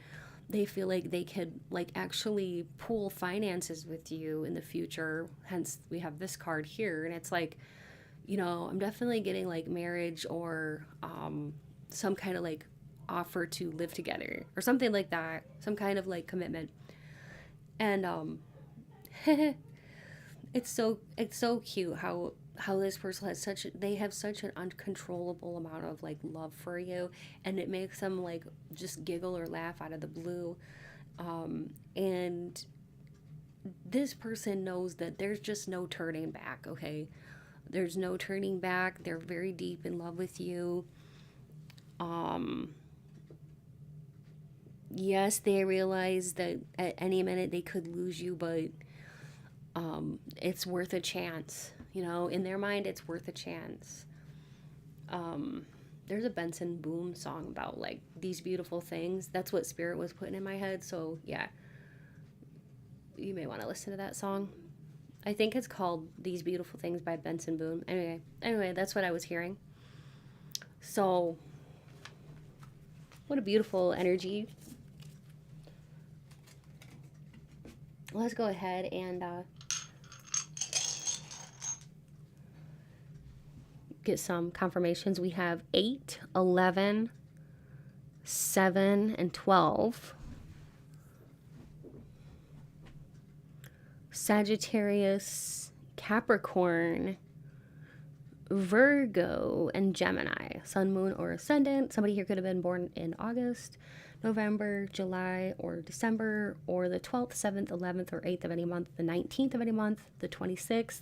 they feel like they could like actually pool finances with you in the future. Hence, we have this card here, and it's like, I'm definitely getting like marriage or some kind of like offer to live together or something like that, some kind of like commitment. And it's so cute how this person has they have such an uncontrollable amount of like love for you, and it makes them like just giggle or laugh out of the blue. And this person knows that there's just no turning back, okay? There's no turning back. They're very deep in love with you. um yes, they realize that at any minute they could lose you, but it's worth a chance. In their mind, it's worth a chance. There's a Benson Boone song about like these beautiful things. That's what Spirit was putting in my head. So yeah, you may want to listen to that song. I think it's called "These Beautiful Things" by Benson Boone. Anyway, that's what I was hearing. So, what a beautiful energy. Let's go ahead and get some confirmations. We have 8, 11, 7, and 12. Sagittarius, Capricorn, Virgo, and Gemini. Sun, moon, or ascendant. Somebody here could have been born in August, November, July, or December, or the 12th, 7th, 11th, or 8th of any month, the 19th of any month, the 26th,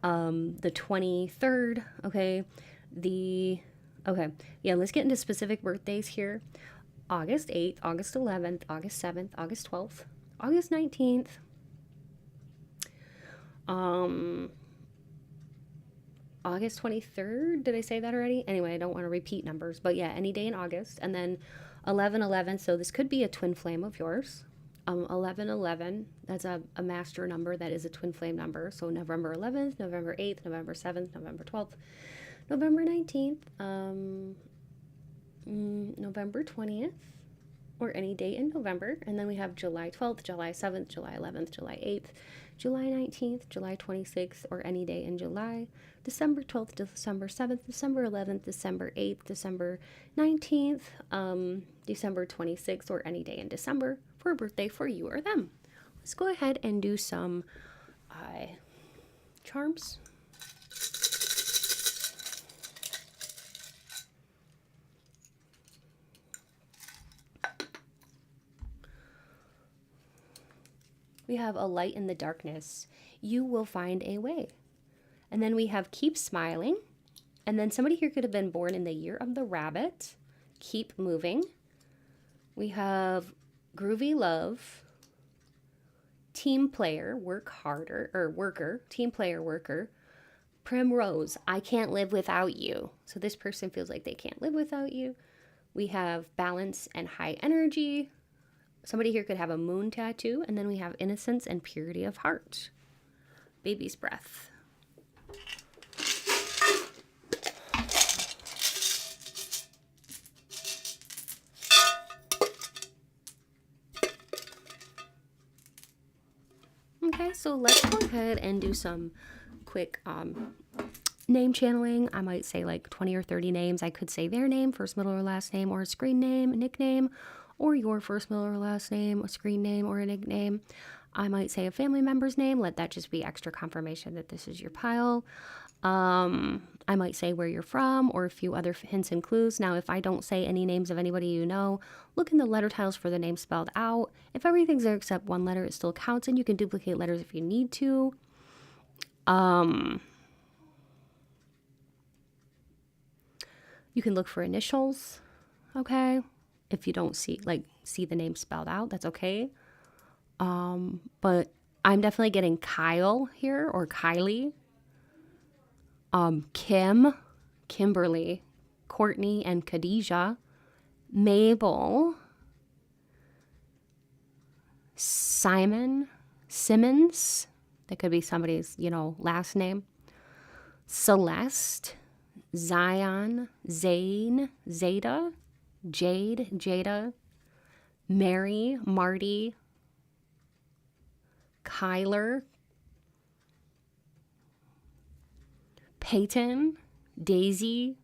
the 23rd, okay? Okay, yeah, let's get into specific birthdays here. August 8th, August 11th, August 7th, August 12th, August 19th, August 23rd. Did I say that already? Anyway, I don't want to repeat numbers, but yeah, any day in August. And then 1111, so this could be a twin flame of yours. 1111, that's a master number that is a twin flame number. So November 11th, November 8th, November 7th, November 12th, November 19th, November 20th, or any date in November. And then we have July 12th, July 7th, July 11th, July 8th, July 19th, July 26th, or any day in July, December 12th, December 7th, December 11th, December 8th, December 19th, December 26th, or any day in December for a birthday for you or them. Let's go ahead and do some charms. We have a light in the darkness. You will find a way. And then we have keep smiling. And then somebody here could have been born in the year of the rabbit. Keep moving. We have groovy love. Team player, work harder, or worker. Team player, worker. Primrose, I can't live without you. So this person feels like they can't live without you. We have balance and high energy. Somebody here could have a moon tattoo. And then we have innocence and purity of heart. Baby's breath. Okay, so let's go ahead and do some quick name channeling. I might say like 20 or 30 names. I could say their name, first, middle, or last name, or a screen name, a nickname, or your first, middle, or last name, a screen name, or a nickname. I might say a family member's name. Let that just be extra confirmation that this is your pile. I might say where you're from or a few other hints and clues. Now, if I don't say any names of anybody you know, look in the letter tiles for the name spelled out. If everything's there except one letter, it still counts, and you can duplicate letters if you need to. You can look for initials, okay? If you don't see the name spelled out, that's okay. But I'm definitely getting Kyle here, or Kylie. Kim, Kimberly, Courtney, and Khadijah. Mabel, Simon, Simmons. That could be somebody's, last name. Celeste, Zion, Zane, Zeta, Jade, Jada, Mary, Marty, Kyler, Peyton, Daisy,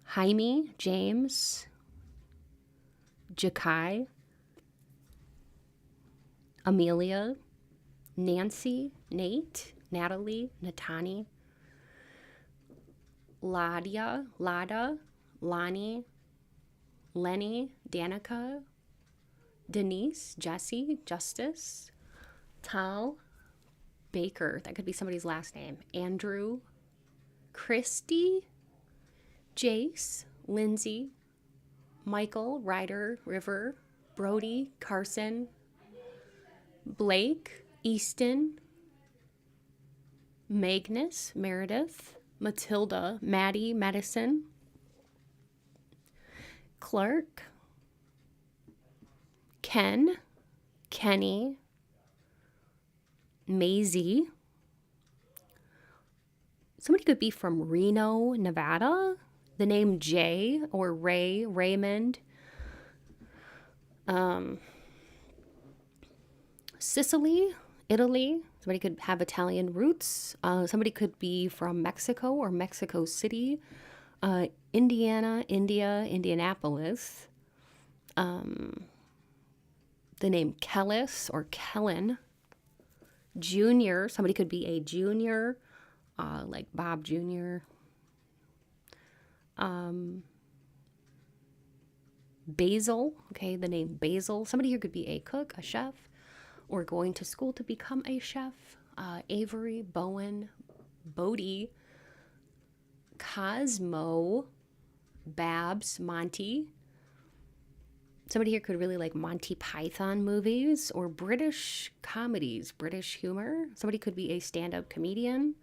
Jaime, James, Jakai, Amelia, Nancy, Nate, Natalie, Natani, Ladia, Lada, Lonnie, Lenny, Danica, Denise, Jesse, Justice, Tal, Baker, that could be somebody's last name, Andrew, Christy, Jace, Lindsay, Michael, Ryder, River, Brody, Carson, Blake, Easton, Magnus, Meredith, Matilda, Maddie, Madison, Clark, Ken, Kenny, Maisie. Somebody could be from Reno, Nevada. The name Jay or Ray, Raymond. Sicily, Italy. Somebody could have Italian roots. Somebody could be from Mexico or Mexico City. Indiana, India, Indianapolis. The name Kellis or Kellen. Junior, somebody could be a junior, like Bob Jr. Basil, okay, the name Basil. Somebody here could be a cook, a chef, or going to school to become a chef. Avery, Bowen, Bodie, Cosmo, Babs, Monty. Somebody here could really like Monty Python movies or British comedies, British humor. Somebody could be a stand-up comedian.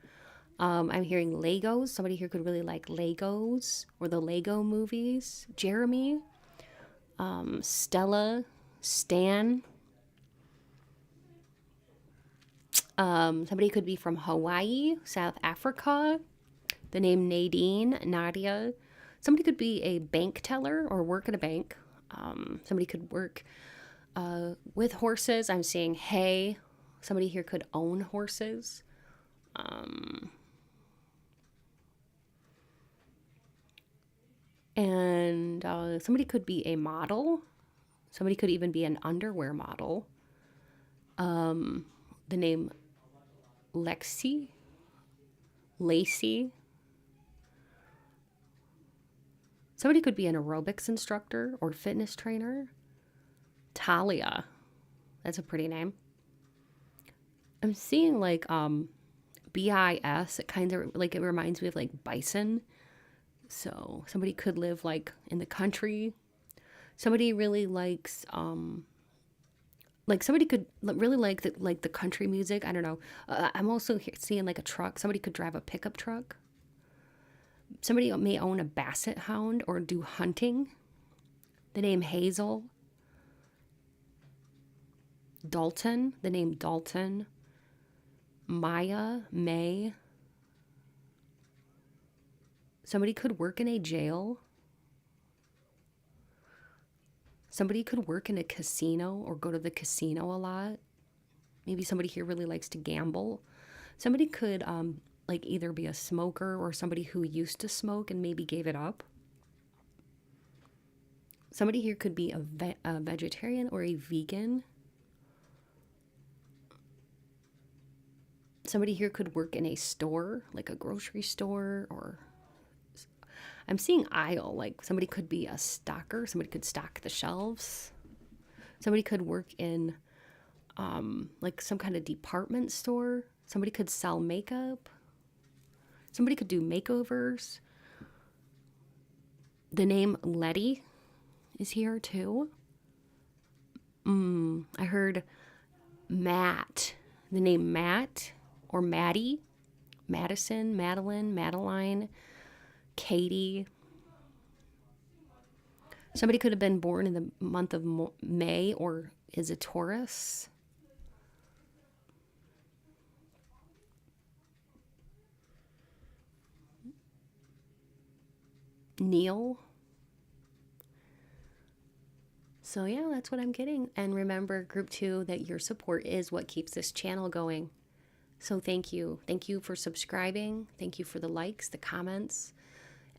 I'm hearing Legos. Somebody here could really like Legos or the Lego movies. Jeremy, Stella, Stan. Somebody could be from Hawaii, South Africa. The name Nadine, Nadia. Somebody could be a bank teller or work at a bank. Somebody could work with horses. I'm seeing hay. Somebody here could own horses. And somebody could be a model. Somebody could even be an underwear model. The name Lexi, Lacey. Somebody could be an aerobics instructor or fitness trainer. Talia. That's a pretty name. I'm seeing like BIS. It kind of like, it reminds me of like bison. So somebody could live like in the country. Somebody really likes like somebody could really like the country music. I don't know. I'm also seeing like a truck. Somebody could drive a pickup truck. Somebody may own a basset hound or do hunting. The name Hazel. Dalton. The name Dalton. Maya. May. Somebody could work in a jail. Somebody could work in a casino or go to the casino a lot. Maybe somebody here really likes to gamble. Somebody could like either be a smoker or somebody who used to smoke and maybe gave it up. Somebody here could be a vegetarian or a vegan. Somebody here could work in a store, like a grocery store, or I'm seeing aisle, like somebody could be a stocker. Somebody could stock the shelves. Somebody could work in like some kind of department store. Somebody could sell makeup. Somebody could do makeovers. The name Letty is here too. I heard Matt. The name Matt or Maddie, Madison, Madeline, Madeline, Katie. Somebody could have been born in the month of May or is a Taurus. Neil. So yeah, that's what I'm getting. And remember, group 2, that your support is what keeps this channel going. So thank you. Thank you for subscribing. Thank you for the likes, the comments.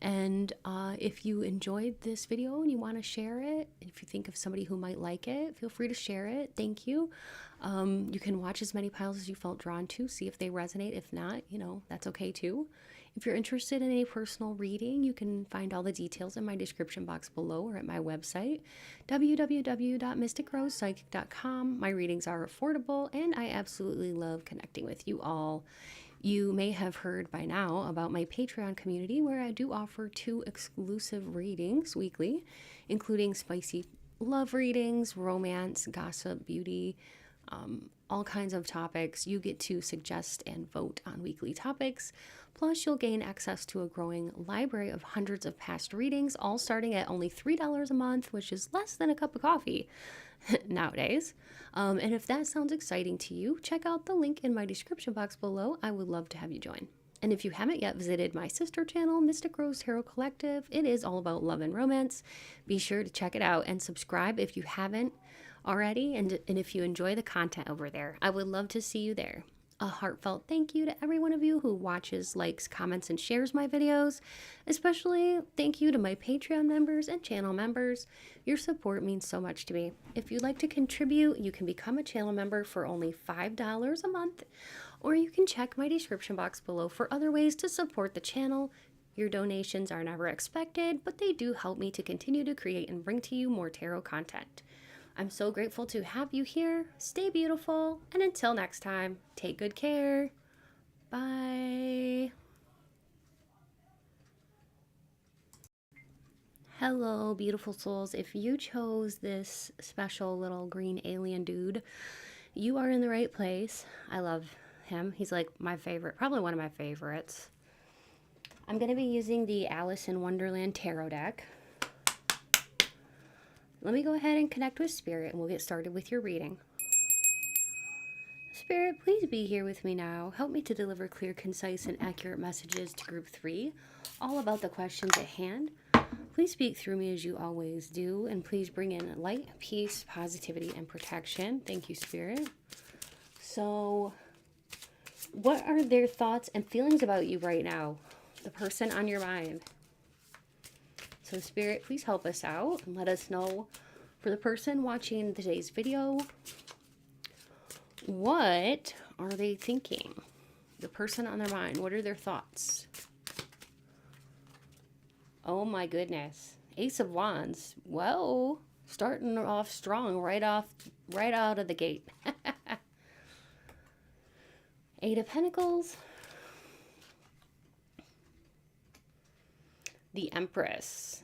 And if you enjoyed this video and you want to share it, if you think of somebody who might like it, feel free to share it. Thank you. You can watch as many piles as you felt drawn to, see if they resonate. If not, you know, that's okay too. If you're interested in a personal reading, you can find all the details in my description box below or at my website, www.mysticrosepsychic.com. My readings are affordable, and I absolutely love connecting with you all. You may have heard by now about my Patreon community, where I do offer 2 exclusive readings weekly, including spicy love readings, romance, gossip, beauty, all kinds of topics. You get to suggest and vote on weekly topics. Plus, you'll gain access to a growing library of hundreds of past readings, all starting at only $3 a month, which is less than a cup of coffee nowadays. And if that sounds exciting to you, check out the link in my description box below. I would love to have you join. And if you haven't yet visited my sister channel, Mystic Rose Tarot Collective, it is all about love and romance. Be sure to check it out and subscribe if you haven't already, and if you enjoy the content over there. I would love to see you there. A heartfelt thank you to every one of you who watches, likes, comments, and shares my videos. Especially thank you to my Patreon members and channel members. Your support means so much to me. If you'd like to contribute, you can become a channel member for only $5 a month, or you can check my description box below for other ways to support the channel. Your donations are never expected, but they do help me to continue to create and bring to you more tarot content. I'm so grateful to have you here. Stay beautiful, and until next time, take good care. Bye. Hello, beautiful souls. If you chose this special little green alien dude, you are in the right place. I love him. He's like my favorite, probably one of my favorites. I'm going to be using the Alice in Wonderland tarot deck. Let me go ahead and connect with Spirit, and we'll get started with your reading. Spirit, please be here with me now. Help me to deliver clear, concise, and accurate messages to Group 3, all about the questions at hand. Please speak through me as you always do, and please bring in light, peace, positivity, and protection. Thank you, Spirit. So, what are their thoughts and feelings about you right now? The person on your mind. So Spirit, please help us out and let us know, for the person watching today's video, what are they thinking? The person on their mind, what are their thoughts? Oh my goodness. Ace of Wands. Whoa. Starting off strong right out of the gate. Eight of Pentacles. The Empress.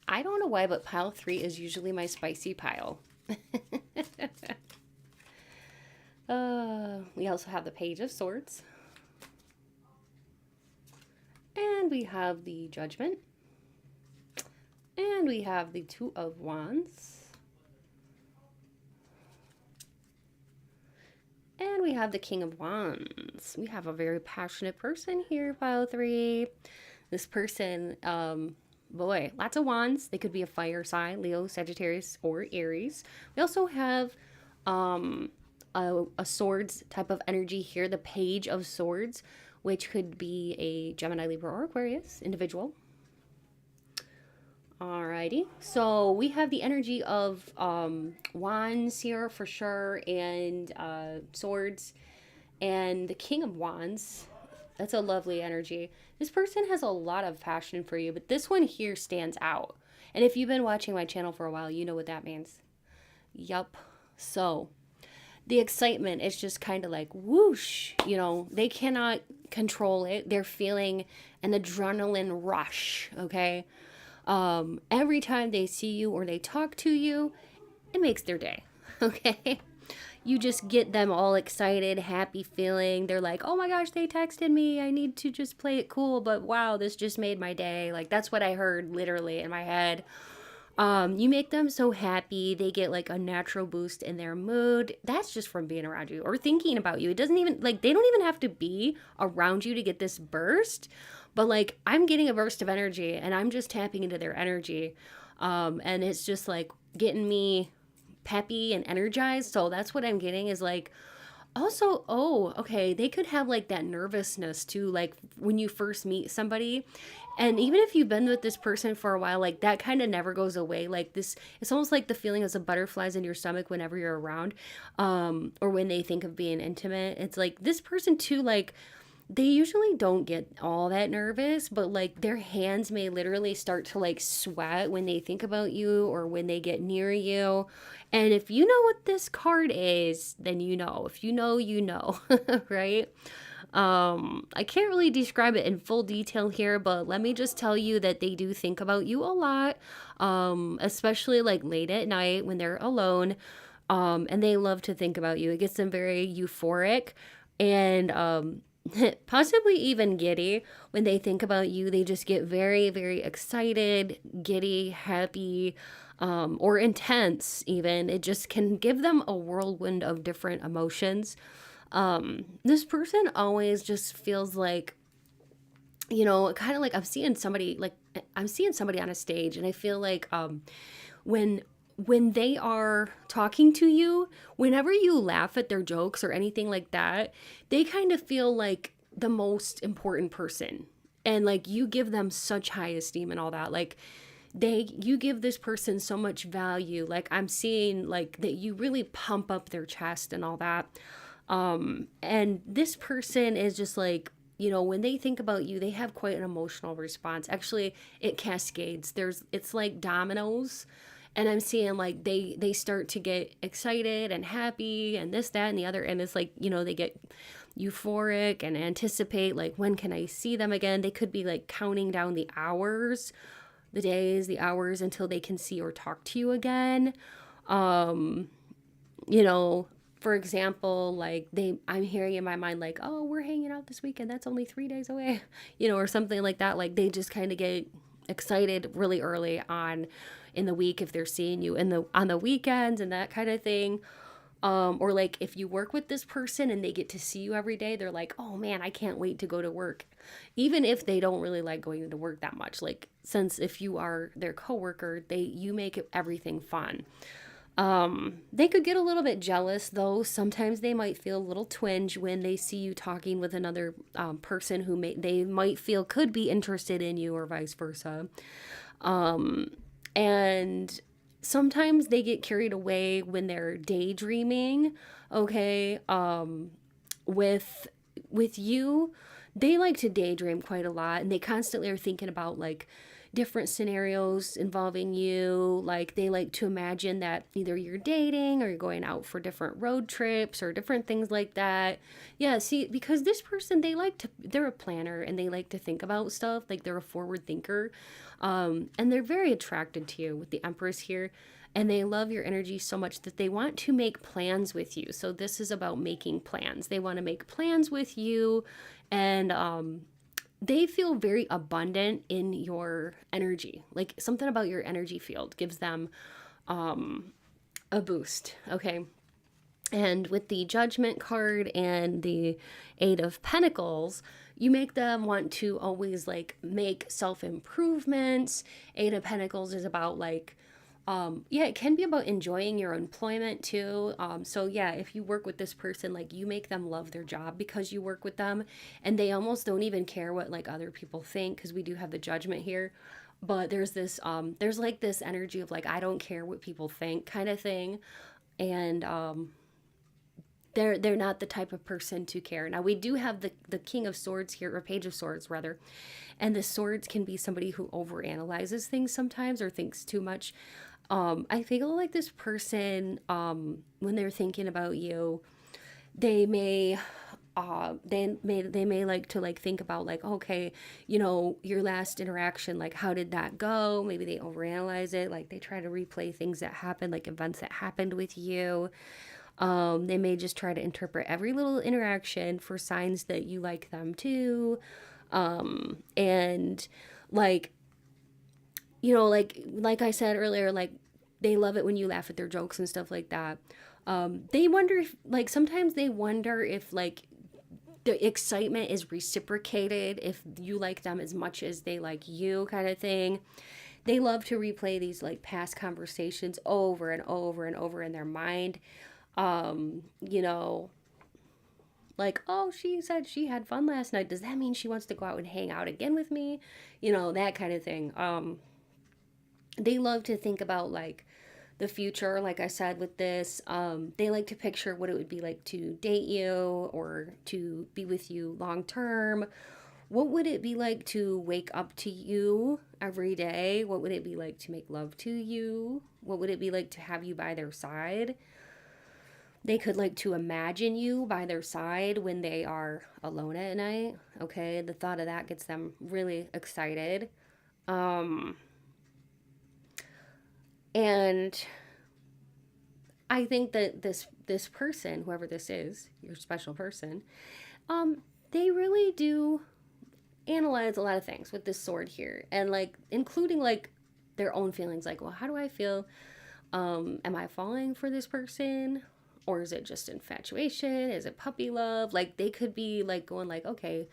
I don't know why, but pile 3 is usually my spicy pile. We also have the Page of Swords. And we have the Judgment. And we have the Two of Wands. And we have the King of Wands. We have a very passionate person here, pile 3. This person, boy, lots of wands. They could be a fire sign, Leo, Sagittarius, or Aries. We also have a swords type of energy here, the Page of Swords, which could be a Gemini, Libra, or Aquarius individual. Alrighty, so we have the energy of wands here for sure, and swords, and the King of Wands. That's a lovely energy. This person has a lot of passion for you, but this one here stands out. And if you've been watching my channel for a while, you know what that means. Yup. So the excitement is just kind of like whoosh, you know, they cannot control it. They're feeling an adrenaline rush, okay? Every time they see you or they talk to you, it makes their day, okay? you just get them all excited, happy feeling. They're like, oh my gosh, they texted me. I need to just play it cool. But wow, this just made my day. Like, that's what I heard literally in my head. You make them so happy. They get like a natural boost in their mood. That's just from being around you or thinking about you. It doesn't even, like, they don't even have to be around you to get this burst. But like, I'm getting a burst of energy and I'm just tapping into their energy. And it's just like getting me peppy and energized. So that's what I'm getting is like, also, oh, okay, they could have like that nervousness too, like when you first meet somebody. And even if you've been with this person for a while, like that kind of never goes away. Like this, it's almost like the feeling of the butterflies in your stomach whenever you're around, or when they think of being intimate. It's like this person too, like they usually don't get all that nervous, but like their hands may literally start to like sweat when they think about you or when they get near you. And if you know what this card is, then you know. If you know, you know, right? I can't really describe it in full detail here, but let me just tell you that they do think about you a lot, especially like late at night when they're alone. And they love to think about you. It gets them very euphoric and possibly even giddy when they think about you. They just get very, very excited, giddy, happy, or intense even. It just can give them a whirlwind of different emotions. This person always just feels like, you know, kind of like I'm seeing somebody on a stage, and I feel like when they are talking to you, whenever you laugh at their jokes or anything like that, they kind of feel like the most important person. And like you give them such high esteem and all that. Like you give this person so much value. Like I'm seeing like that you really pump up their chest and all that. And this person is just like, you know, when they think about you, they have quite an emotional response. Actually, it cascades. It's like dominoes. And I'm seeing like they start to get excited and happy and this, that, and the other. And it's like, you know, they get euphoric and anticipate like, when can I see them again? They could be like counting down the hours, the days, the hours until they can see or talk to you again. You know, for example, like I'm hearing in my mind, like, oh, we're hanging out this weekend. That's only 3 days away, you know, or something like that. Like they just kind of get excited really early on in the week if they're seeing you on the weekends and that kind of thing. Or like if you work with this person and they get to see you every day, they're like, oh man, I can't wait to go to work. Even if they don't really like going to work that much, like since if you are their coworker, you make everything fun. They could get a little bit jealous though. Sometimes they might feel a little twinge when they see you talking with another person who they might feel could be interested in you or vice versa. And sometimes they get carried away when they're daydreaming, okay? With you, they like to daydream quite a lot, and they constantly are thinking about like different scenarios involving you. Like they like to imagine that either you're dating or you're going out for different road trips or different things like that. Yeah, see, because this person, they're a planner and they like to think about stuff. Like they're a forward thinker. And they're very attracted to you with the Empress here. And they love your energy so much that they want to make plans with you. So this is about making plans. They want to make plans with you, and they feel very abundant in your energy. Like something about your energy field gives them a boost, okay? And with the Judgment card and the Eight of Pentacles, you make them want to always like make self-improvements. Eight of Pentacles is about like, yeah, it can be about enjoying your employment too. So yeah, if you work with this person, like you make them love their job because you work with them, and they almost don't even care what like other people think, because we do have the Judgment here. But there's like this energy of like, I don't care what people think kind of thing. And they're not the type of person to care. Now we do have the King of Swords here, or Page of Swords rather, and the swords can be somebody who overanalyzes things sometimes or thinks too much. I feel like this person, when they're thinking about you, they may like to like think about like, okay, you know, your last interaction, like how did that go? Maybe they overanalyze it, like they try to replay things that happened, like events that happened with you. They may just try to interpret every little interaction for signs that you like them too. And like, like I said earlier, like they love it when you laugh at their jokes and stuff like that. They wonder if, like, sometimes they wonder if, like, the excitement is reciprocated, if you like them as much as they like you, kind of thing. They love to replay these, like, past conversations over and over and over in their mind. You know, like, oh, she said she had fun last night. Does that mean she wants to go out and hang out again with me? That kind of thing. They love to think about, like, the future, like I said with this. They like to picture what it would be like to date you or to be with you long term. What would it be like to wake up to you every day? What would it be like to make love to you? What would it be like to have you by their side? They could like to imagine you by their side when they are alone at night. Okay, the thought of that gets them really excited. Um, and I think that this person, whoever this is, your special person, they really do analyze a lot of things with this sword here, and like including like their own feelings, like, well, how do I feel? Am I falling for this person? Or is it just infatuation? Is it puppy love? Like they could be like going like, okay,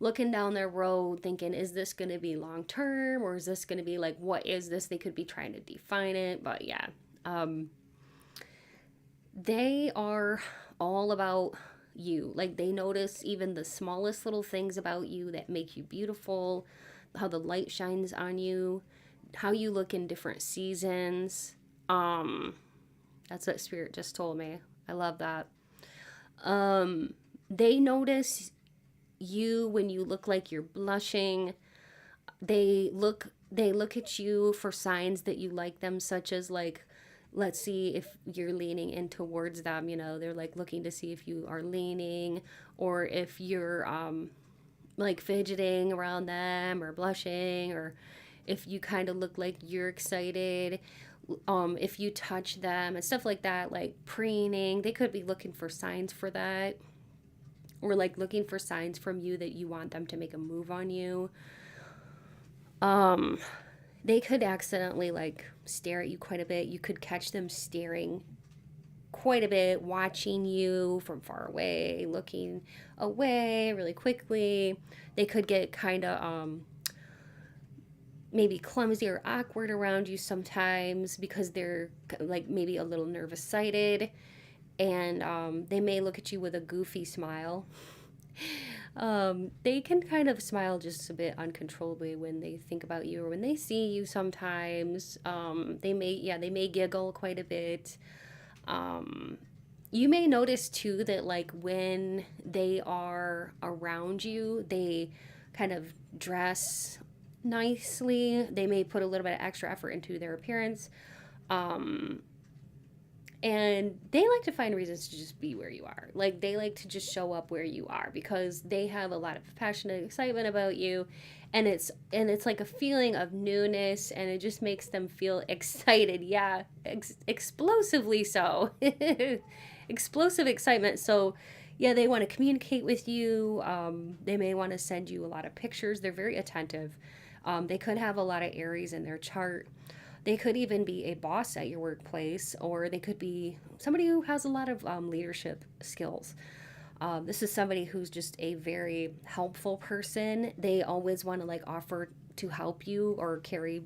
looking down their road thinking, is this going to be long term, or is this going to be like, what is this? They could be trying to define it. But yeah, they are all about you. Like they notice even the smallest little things about you that make you beautiful, how the light shines on you, how you look in different seasons. That's what Spirit just told me. I love that. They notice you when you look like you're blushing. They look at you for signs that you like them, such as like, let's see if you're leaning in towards them. They're like looking to see if you are leaning, or if you're like fidgeting around them or blushing, or if you kind of look like you're excited, if you touch them and stuff like that, like preening. They could be looking for signs for that, or like looking for signs from you that you want them to make a move on you. They could accidentally like stare at you quite a bit. You could catch them staring quite a bit, watching you from far away, looking away really quickly. They could get kind of maybe clumsy or awkward around you sometimes because they're like maybe a little nervous sighted, and they may look at you with a goofy smile. They can kind of smile just a bit uncontrollably when they think about you or when they see you sometimes. They may giggle quite a bit. You may notice too that like when they are around you, they kind of dress nicely. They may put a little bit of extra effort into their appearance. Um, and they like to find reasons to just be where you are. Like they like to just show up where you are because they have a lot of passionate excitement about you, and it's like a feeling of newness, and it just makes them feel excited. Yeah, explosively so. Explosive excitement. So yeah, they want to communicate with you. They may want to send you a lot of pictures. They're very attentive. They could have a lot of Aries in their chart. They could even be a boss at your workplace, or they could be somebody who has a lot of leadership skills. This is somebody who's just a very helpful person. They always want to like offer to help you or carry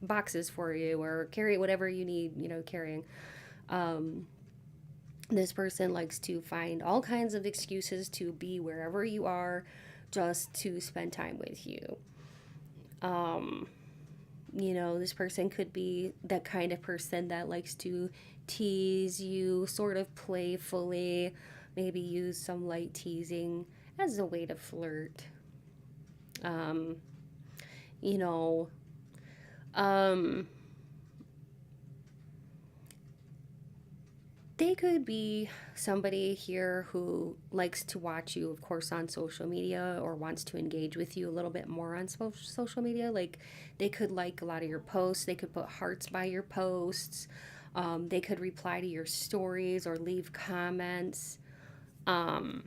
boxes for you or carry whatever you need, carrying. This person likes to find all kinds of excuses to be wherever you are just to spend time with you. Um, this person could be that kind of person that likes to tease you sort of playfully, maybe use some light teasing as a way to flirt. Um, you know, um, they could be somebody here who likes to watch you, of course, on social media, or wants to engage with you a little bit more on social media. Like they could like a lot of your posts. They could put hearts by your posts. They could reply to your stories or leave comments. Um,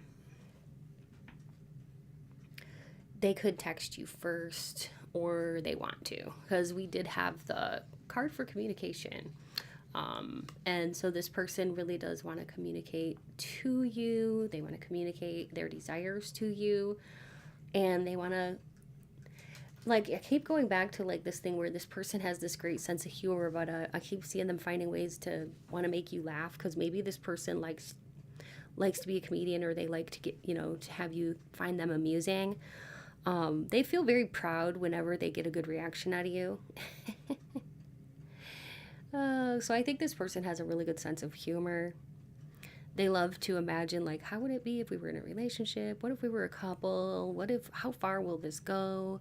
they could text you first, or they want to, because we did have the card for communication. And so this person really does want to communicate to you. They want to communicate their desires to you. And they want to, like, I keep going back to like this thing where this person has this great sense of humor, but I keep seeing them finding ways to want to make you laugh, because maybe this person likes to be a comedian, or they like to get, to have you find them amusing. They feel very proud whenever they get a good reaction out of you. So I think this person has a really good sense of humor. They love to imagine, like, how would it be if we were in a relationship? What if we were a couple? How far will this go?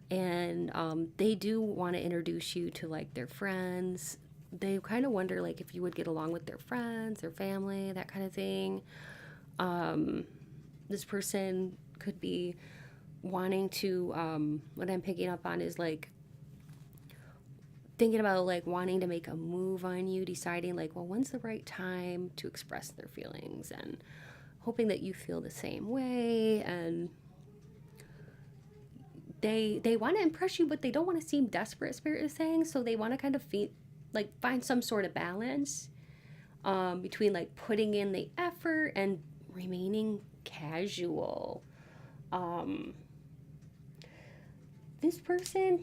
And they do want to introduce you to, like, their friends. They kind of wonder, like, if you would get along with their friends, their family, that kind of thing. This person could be wanting to, what I'm picking up on is, like, thinking about, like, wanting to make a move on you, deciding, like, well, when's the right time to express their feelings, and hoping that you feel the same way. And they want to impress you, but they don't want to seem desperate, Spirit is saying. So they want to kind of find some sort of balance between, like, putting in the effort and remaining casual. This person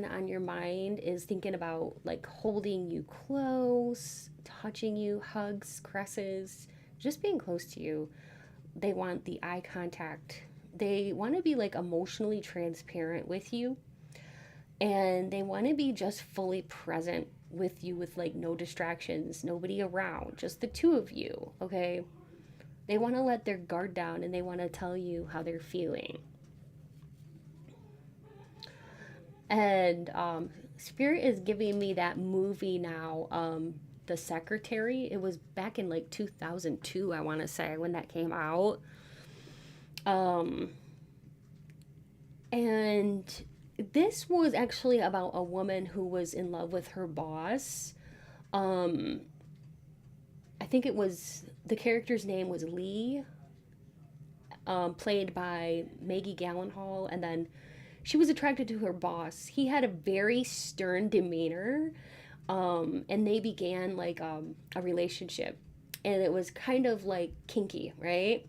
on your mind is thinking about, like, holding you close, touching you, hugs, caresses, just being close to you. They want the eye contact. They want to be, like, emotionally transparent with you. And they want to be just fully present with you, with, like, no distractions, nobody around, just the two of you, okay? They want to let their guard down, and they want to tell you how they're feeling. And Spirit is giving me that movie now, The Secretary. It was back in, like, 2002, I want to say, when that came out. And this was actually about a woman who was in love with her boss. I think the character's name was Lee, played by Maggie Gyllenhaal, and then she was attracted to her boss. He had a very stern demeanor, and they began, like, a relationship, and it was kind of, like, kinky, right?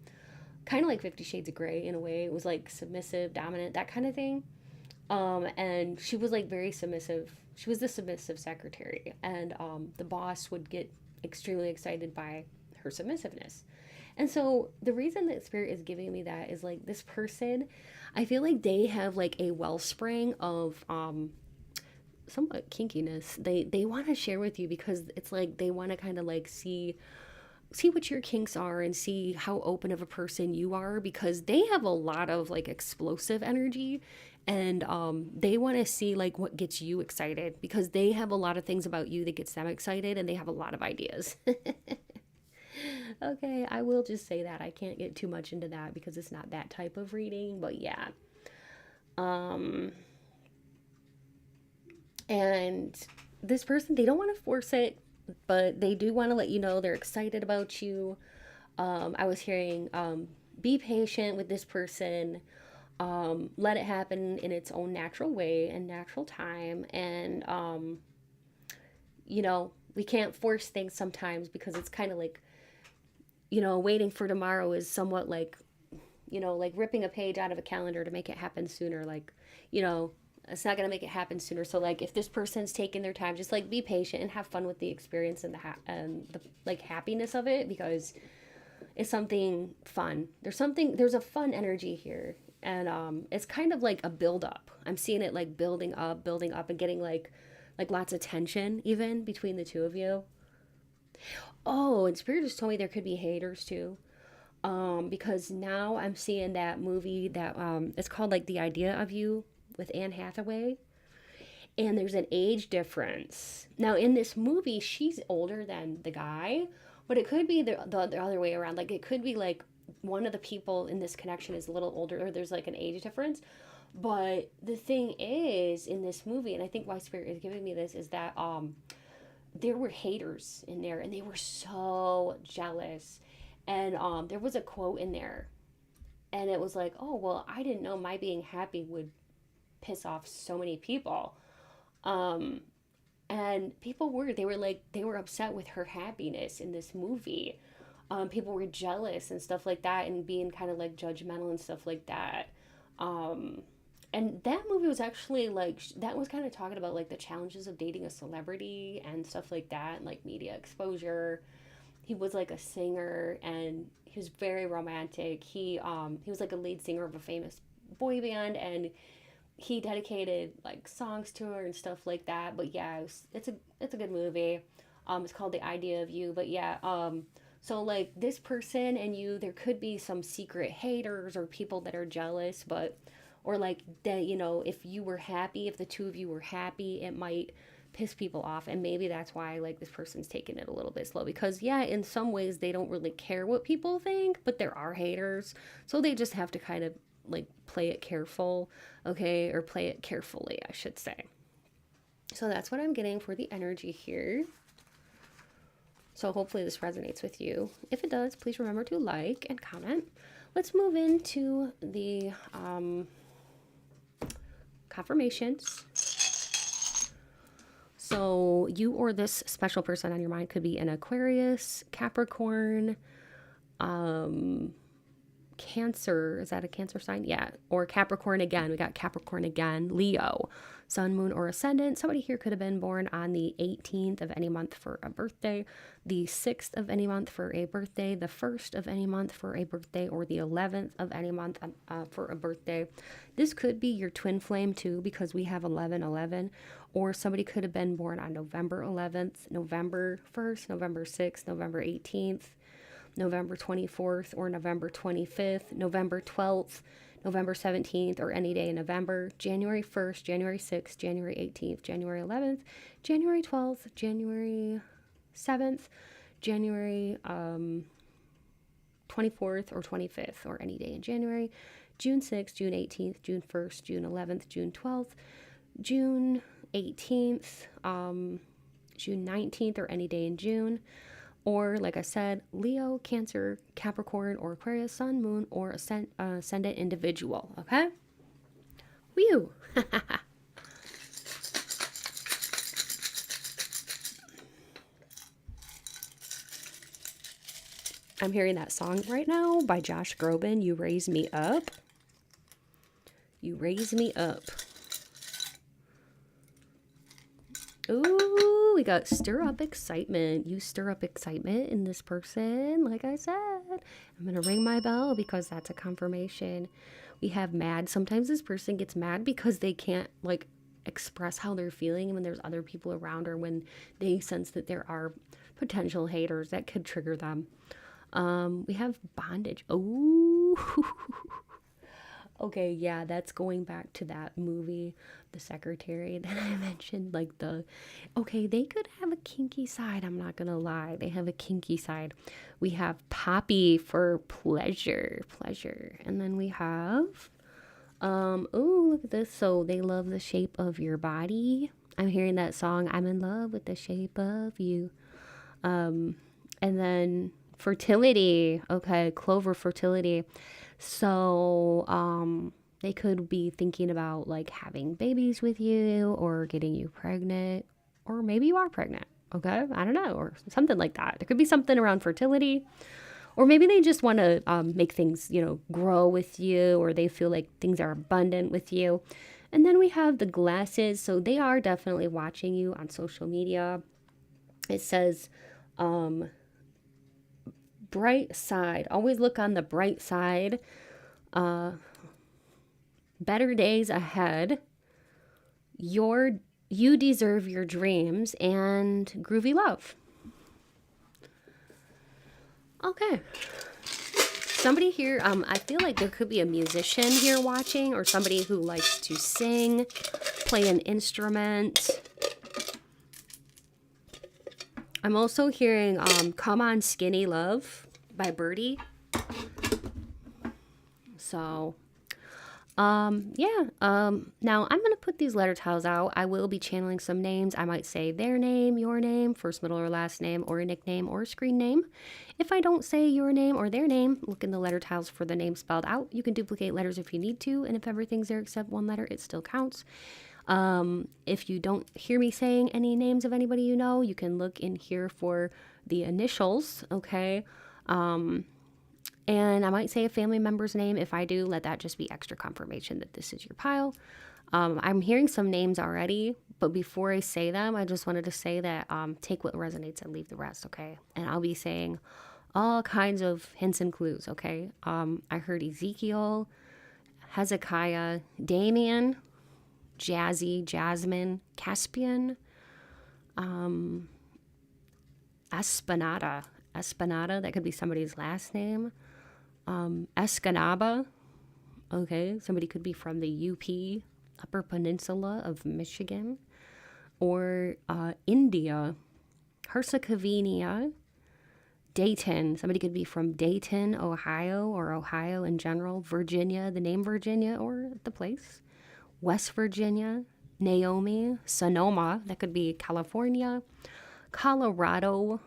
Kind of like 50 Shades of Grey in a way. It was, like, submissive, dominant, that kind of thing. And she was, like, very submissive. She was the submissive secretary, and the boss would get extremely excited by her submissiveness. And so the reason that Spirit is giving me that is, like, this person, I feel like they have, like, a wellspring of somewhat kinkiness. They want to share with you, because it's like they want to kind of, like, see what your kinks are, and see how open of a person you are, because they have a lot of, like, explosive energy, and they want to see, like, what gets you excited, because they have a lot of things about you that gets them excited, and they have a lot of ideas. Okay, I will just say that. I can't get too much into that because it's not that type of reading, but yeah. And this person, they don't want to force it, but they do want to let you know they're excited about you. I was hearing, be patient with this person. Let it happen in its own natural way and natural time. And, we can't force things sometimes, because it's kind of like, waiting for tomorrow is somewhat like, like ripping a page out of a calendar to make it happen sooner. Like, it's not going to make it happen sooner. So, like, if this person's taking their time, just, like, be patient and have fun with the experience and the like, happiness of it, because it's something fun. There's a fun energy here. And it's kind of like a build up. I'm seeing it, like, building up and getting, like lots of tension even between the two of you. Oh, and Spirit just told me there could be haters too. Because now I'm seeing that movie that it's called, like, The Idea of You, with Anne Hathaway. And there's an age difference. Now, in this movie, she's older than the guy, but it could be the other way around. Like, it could be, like, one of the people in this connection is a little older, or there's, like, an age difference. But the thing is, in this movie, and I think why Spirit is giving me this, is that there were haters in there, and they were so jealous. And there was a quote in there, and it was like, oh, well, I didn't know my being happy would piss off so many people. Um, and people were, they were like, they were upset with her happiness in this movie. People were jealous and stuff like that, and being kind of like judgmental and stuff like that. Um, and that movie was actually like, that was kind of talking about like the challenges of dating a celebrity and stuff like that, and like media exposure. He was like a singer, and he was very romantic. He was like a lead singer of a famous boy band, and he dedicated like songs to her and stuff like that. But yeah, it's a good movie. It's called The Idea of You. But yeah, so like this person and you, there could be some secret haters or people that are jealous, but or like that, you know, if you were happy, if the two of you were happy, it might piss people off. And maybe that's why like this person's taking it a little bit slow, because yeah, in some ways they don't really care what people think, but there are haters, so they just have to kind of like play it careful, okay, or play it carefully, I should say. So that's what I'm getting for the energy here. So hopefully this resonates with you. If it does, please remember to like and comment. Let's move into the confirmations. So you or this special person on your mind could be an Aquarius, Capricorn, Cancer. Is that a Cancer sign? Yeah. Or Capricorn again. We got Capricorn again. Leo, Sun, Moon, or Ascendant. Somebody here could have been born on the 18th of any month for a birthday, the 6th of any month for a birthday, the 1st of any month for a birthday, or the 11th of any month for a birthday. This could be your twin flame too, because we have 1111. Or somebody could have been born on November 11th, November 1st, November 6th, November 18th, November 24th, or November 25th, November 12th, November 17th, or any day in November, January 1st, January 6th, January 18th, January 11th, January 12th, January 7th, January 24th or 25th, or any day in January, June 6th, June 18th, June 1st, June 11th, June 12th, June 18th, June 19th, or any day in June. Or, like I said, Leo, Cancer, Capricorn, or Aquarius, Sun, Moon, or Ascendant individual, okay? Whew! I'm hearing that song right now by Josh Groban, You Raise Me Up. You raise me up. Ooh, we got stir up excitement. You stir up excitement in this person. Like I said, I'm going to ring my bell because that's a confirmation. We have mad. Sometimes this person gets mad because they can't like express how they're feeling when there's other people around, or when they sense that there are potential haters that could trigger them. We have bondage. Oh, okay, yeah, that's going back to that movie, The Secretary, that I mentioned. Like okay, they could have a kinky side, I'm not gonna lie. They have a kinky side. We have Poppy for pleasure. And then we have, oh, look at this. So they love the shape of your body. I'm hearing that song, I'm in love with the shape of you. And then fertility. Okay, Clover, fertility. So, they could be thinking about like having babies with you, or getting you pregnant, or maybe you are pregnant. Okay, I don't know, or something like that. There could be something around fertility, or maybe they just want to make things, grow with you, or they feel like things are abundant with you. And then we have the glasses. So they are definitely watching you on social media. It says, bright side. Always look on the bright side. Better days ahead. You deserve your dreams and groovy love. Okay. Somebody here, I feel like there could be a musician here watching, or somebody who likes to sing, play an instrument. I'm also hearing Come On Skinny Love by Birdie. So, Yeah. Now I'm gonna put these letter tiles out. I will be channeling some names. I might say their name, your name, first, middle, or last name, or a nickname, or a screen name. If I don't say your name or their name, look in the letter tiles for the name spelled out. You can duplicate letters if you need to, and if everything's there except one letter, it still counts. If you don't hear me saying any names of anybody you know, you can look in here for the initials, okay? And I might say a family member's name. If I do, let that just be extra confirmation that this is your pile. I'm hearing some names already, but before I say them, I just wanted to say that take what resonates and leave the rest, okay? And I'll be saying all kinds of hints and clues, okay? I heard Ezekiel, Hezekiah, Damien, Jazzy, Jasmine, Caspian, Esplanada. Esplanada, that could be somebody's last name. Escanaba, okay, somebody could be from the UP, Upper Peninsula of Michigan, or India, Herzegovina, Dayton, somebody could be from Dayton, Ohio, or Ohio in general, Virginia, the name Virginia, or the place, West Virginia, Naomi, Sonoma, that could be California, Colorado,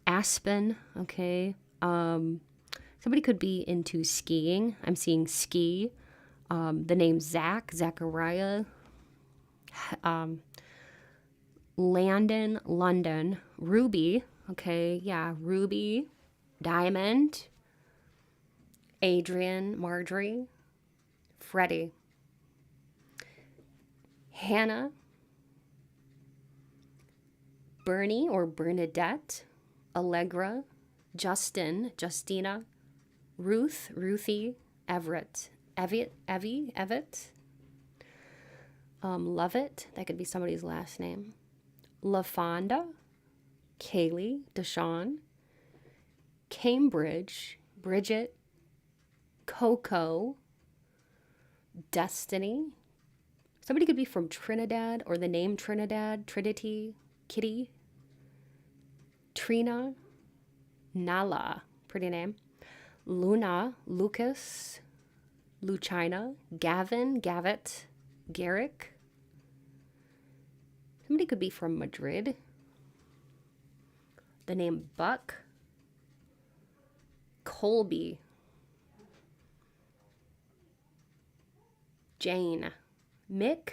Aspen, okay, somebody could be into skiing. I'm seeing ski. The name Zach, Zachariah, Landon, London, Ruby. Okay, yeah, Ruby, Diamond, Adrian, Marjorie, Freddie, Hannah, Bernie or Bernadette, Allegra, Justin, Justina, Ruth, Ruthie, Everett, Evie, Lovett, that could be somebody's last name, LaFonda, Kaylee, Deshawn, Cambridge, Bridget, Coco, Destiny. Somebody could be from Trinidad or the name Trinidad, Trinity, Kitty, Trina, Nala, pretty name, Luna, Lucas, Lucina, Gavin, Gavit, Garrick. Somebody could be from Madrid. The name Buck, Colby, Jane, Mick,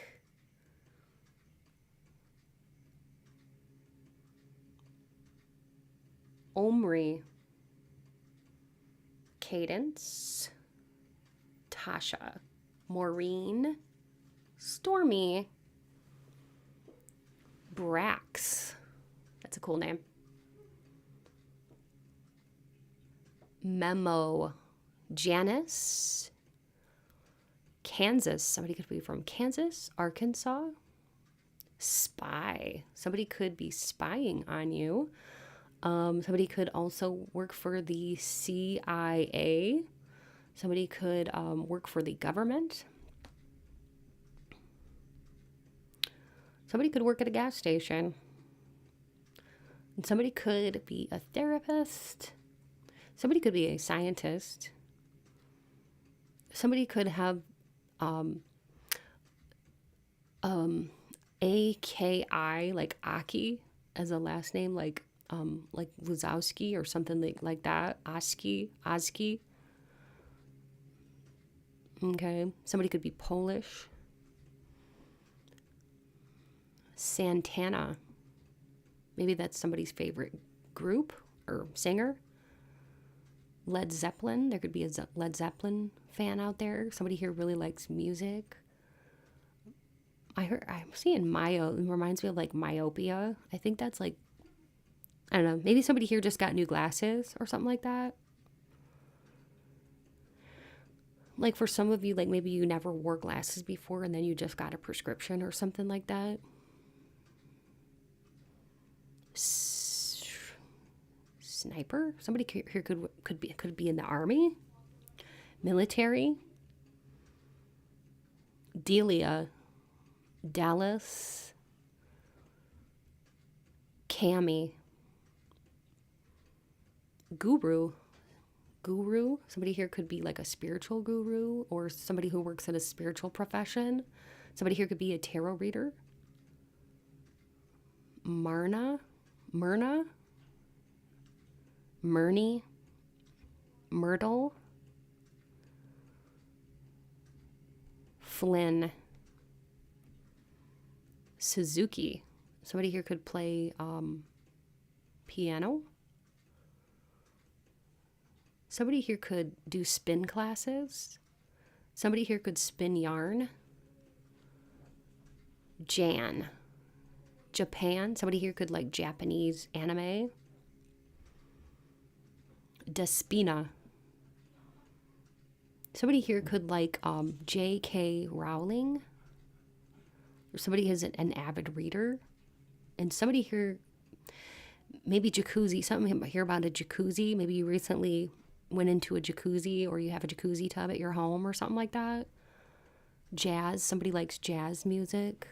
Omri, Cadence, Tasha, Maureen, Stormy, Brax. That's a cool name. Memo, Janice, Kansas. Somebody could be from Kansas, Arkansas. Spy. Somebody could be spying on you. Somebody could also work for the CIA. Somebody could work for the government. Somebody could work at a gas station. And somebody could be a therapist. Somebody could be a scientist. Somebody could have AKI, like Aki, as a last name, like Wazowski or something like that. Oski. Okay. Somebody could be Polish. Santana. Maybe that's somebody's favorite group or singer. Led Zeppelin. There could be a Led Zeppelin fan out there. Somebody here really likes music. I'm seeing it reminds me of like myopia. I think that's like, I don't know, maybe somebody here just got new glasses or something like that. Like for some of you, like maybe you never wore glasses before and then you just got a prescription or something like that. Sniper. Somebody here could be in the army, military. Delia, Dallas, Cami, Guru, guru. Somebody here could be like a spiritual guru or somebody who works in a spiritual profession. Somebody here could be a tarot reader. Myrna, Myrnie, Myrtle, Flynn, Suzuki. Somebody here could play piano. Somebody here could do spin classes. Somebody here could spin yarn. Japan. Somebody here could like Japanese anime. Despina. Somebody here could like J.K. Rowling. Or somebody who's an avid reader. And somebody here, maybe jacuzzi, something here about a jacuzzi. Maybe you recently went into a jacuzzi or you have a jacuzzi tub at your home or something like that. Jazz, somebody likes jazz music.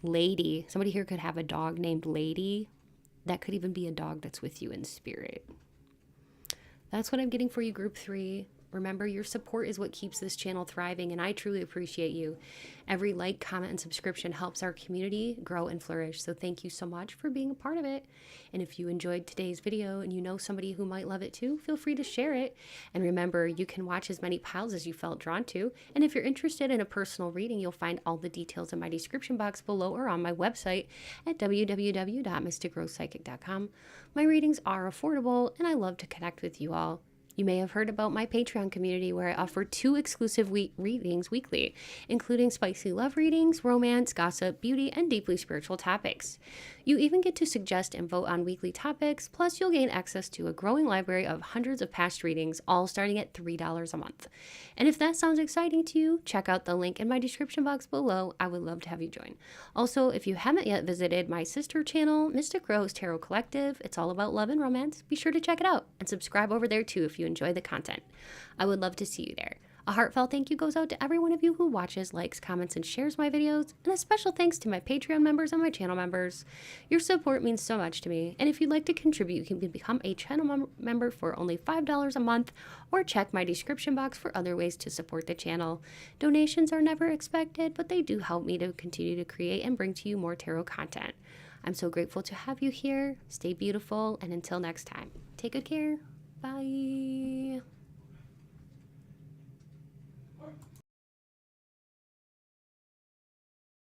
Lady, somebody here could have a dog named Lady. That could even be a dog that's with you in spirit. That's what I'm getting for you, group 3. Remember, your support is what keeps this channel thriving, and I truly appreciate you. Every like, comment, and subscription helps our community grow and flourish, so thank you so much for being a part of it. And if you enjoyed today's video and you know somebody who might love it too, feel free to share it. And remember, you can watch as many piles as you felt drawn to, and if you're interested in a personal reading, you'll find all the details in my description box below or on my website at www.mysticrosepsychic.com. My readings are affordable, and I love to connect with you all. You may have heard about my Patreon community where I offer 2 exclusive readings weekly, including spicy love readings, romance, gossip, beauty, and deeply spiritual topics. You even get to suggest and vote on weekly topics, plus you'll gain access to a growing library of hundreds of past readings, all starting at $3 a month. And if that sounds exciting to you, check out the link in my description box below. I would love to have you join. Also, if you haven't yet visited my sister channel, Mystic Rose Tarot Collective, it's all about love and romance, be sure to check it out and subscribe over there too if you enjoy the content. I would love to see you there. A heartfelt thank you goes out to every one of you who watches, likes, comments, and shares my videos, and a special thanks to my Patreon members and my channel members. Your support means so much to me, and if you'd like to contribute, you can become a channel member for only $5 a month, or check my description box for other ways to support the channel. Donations are never expected, but they do help me to continue to create and bring to you more tarot content. I'm so grateful to have you here. Stay beautiful, and until next time, take good care. Bye.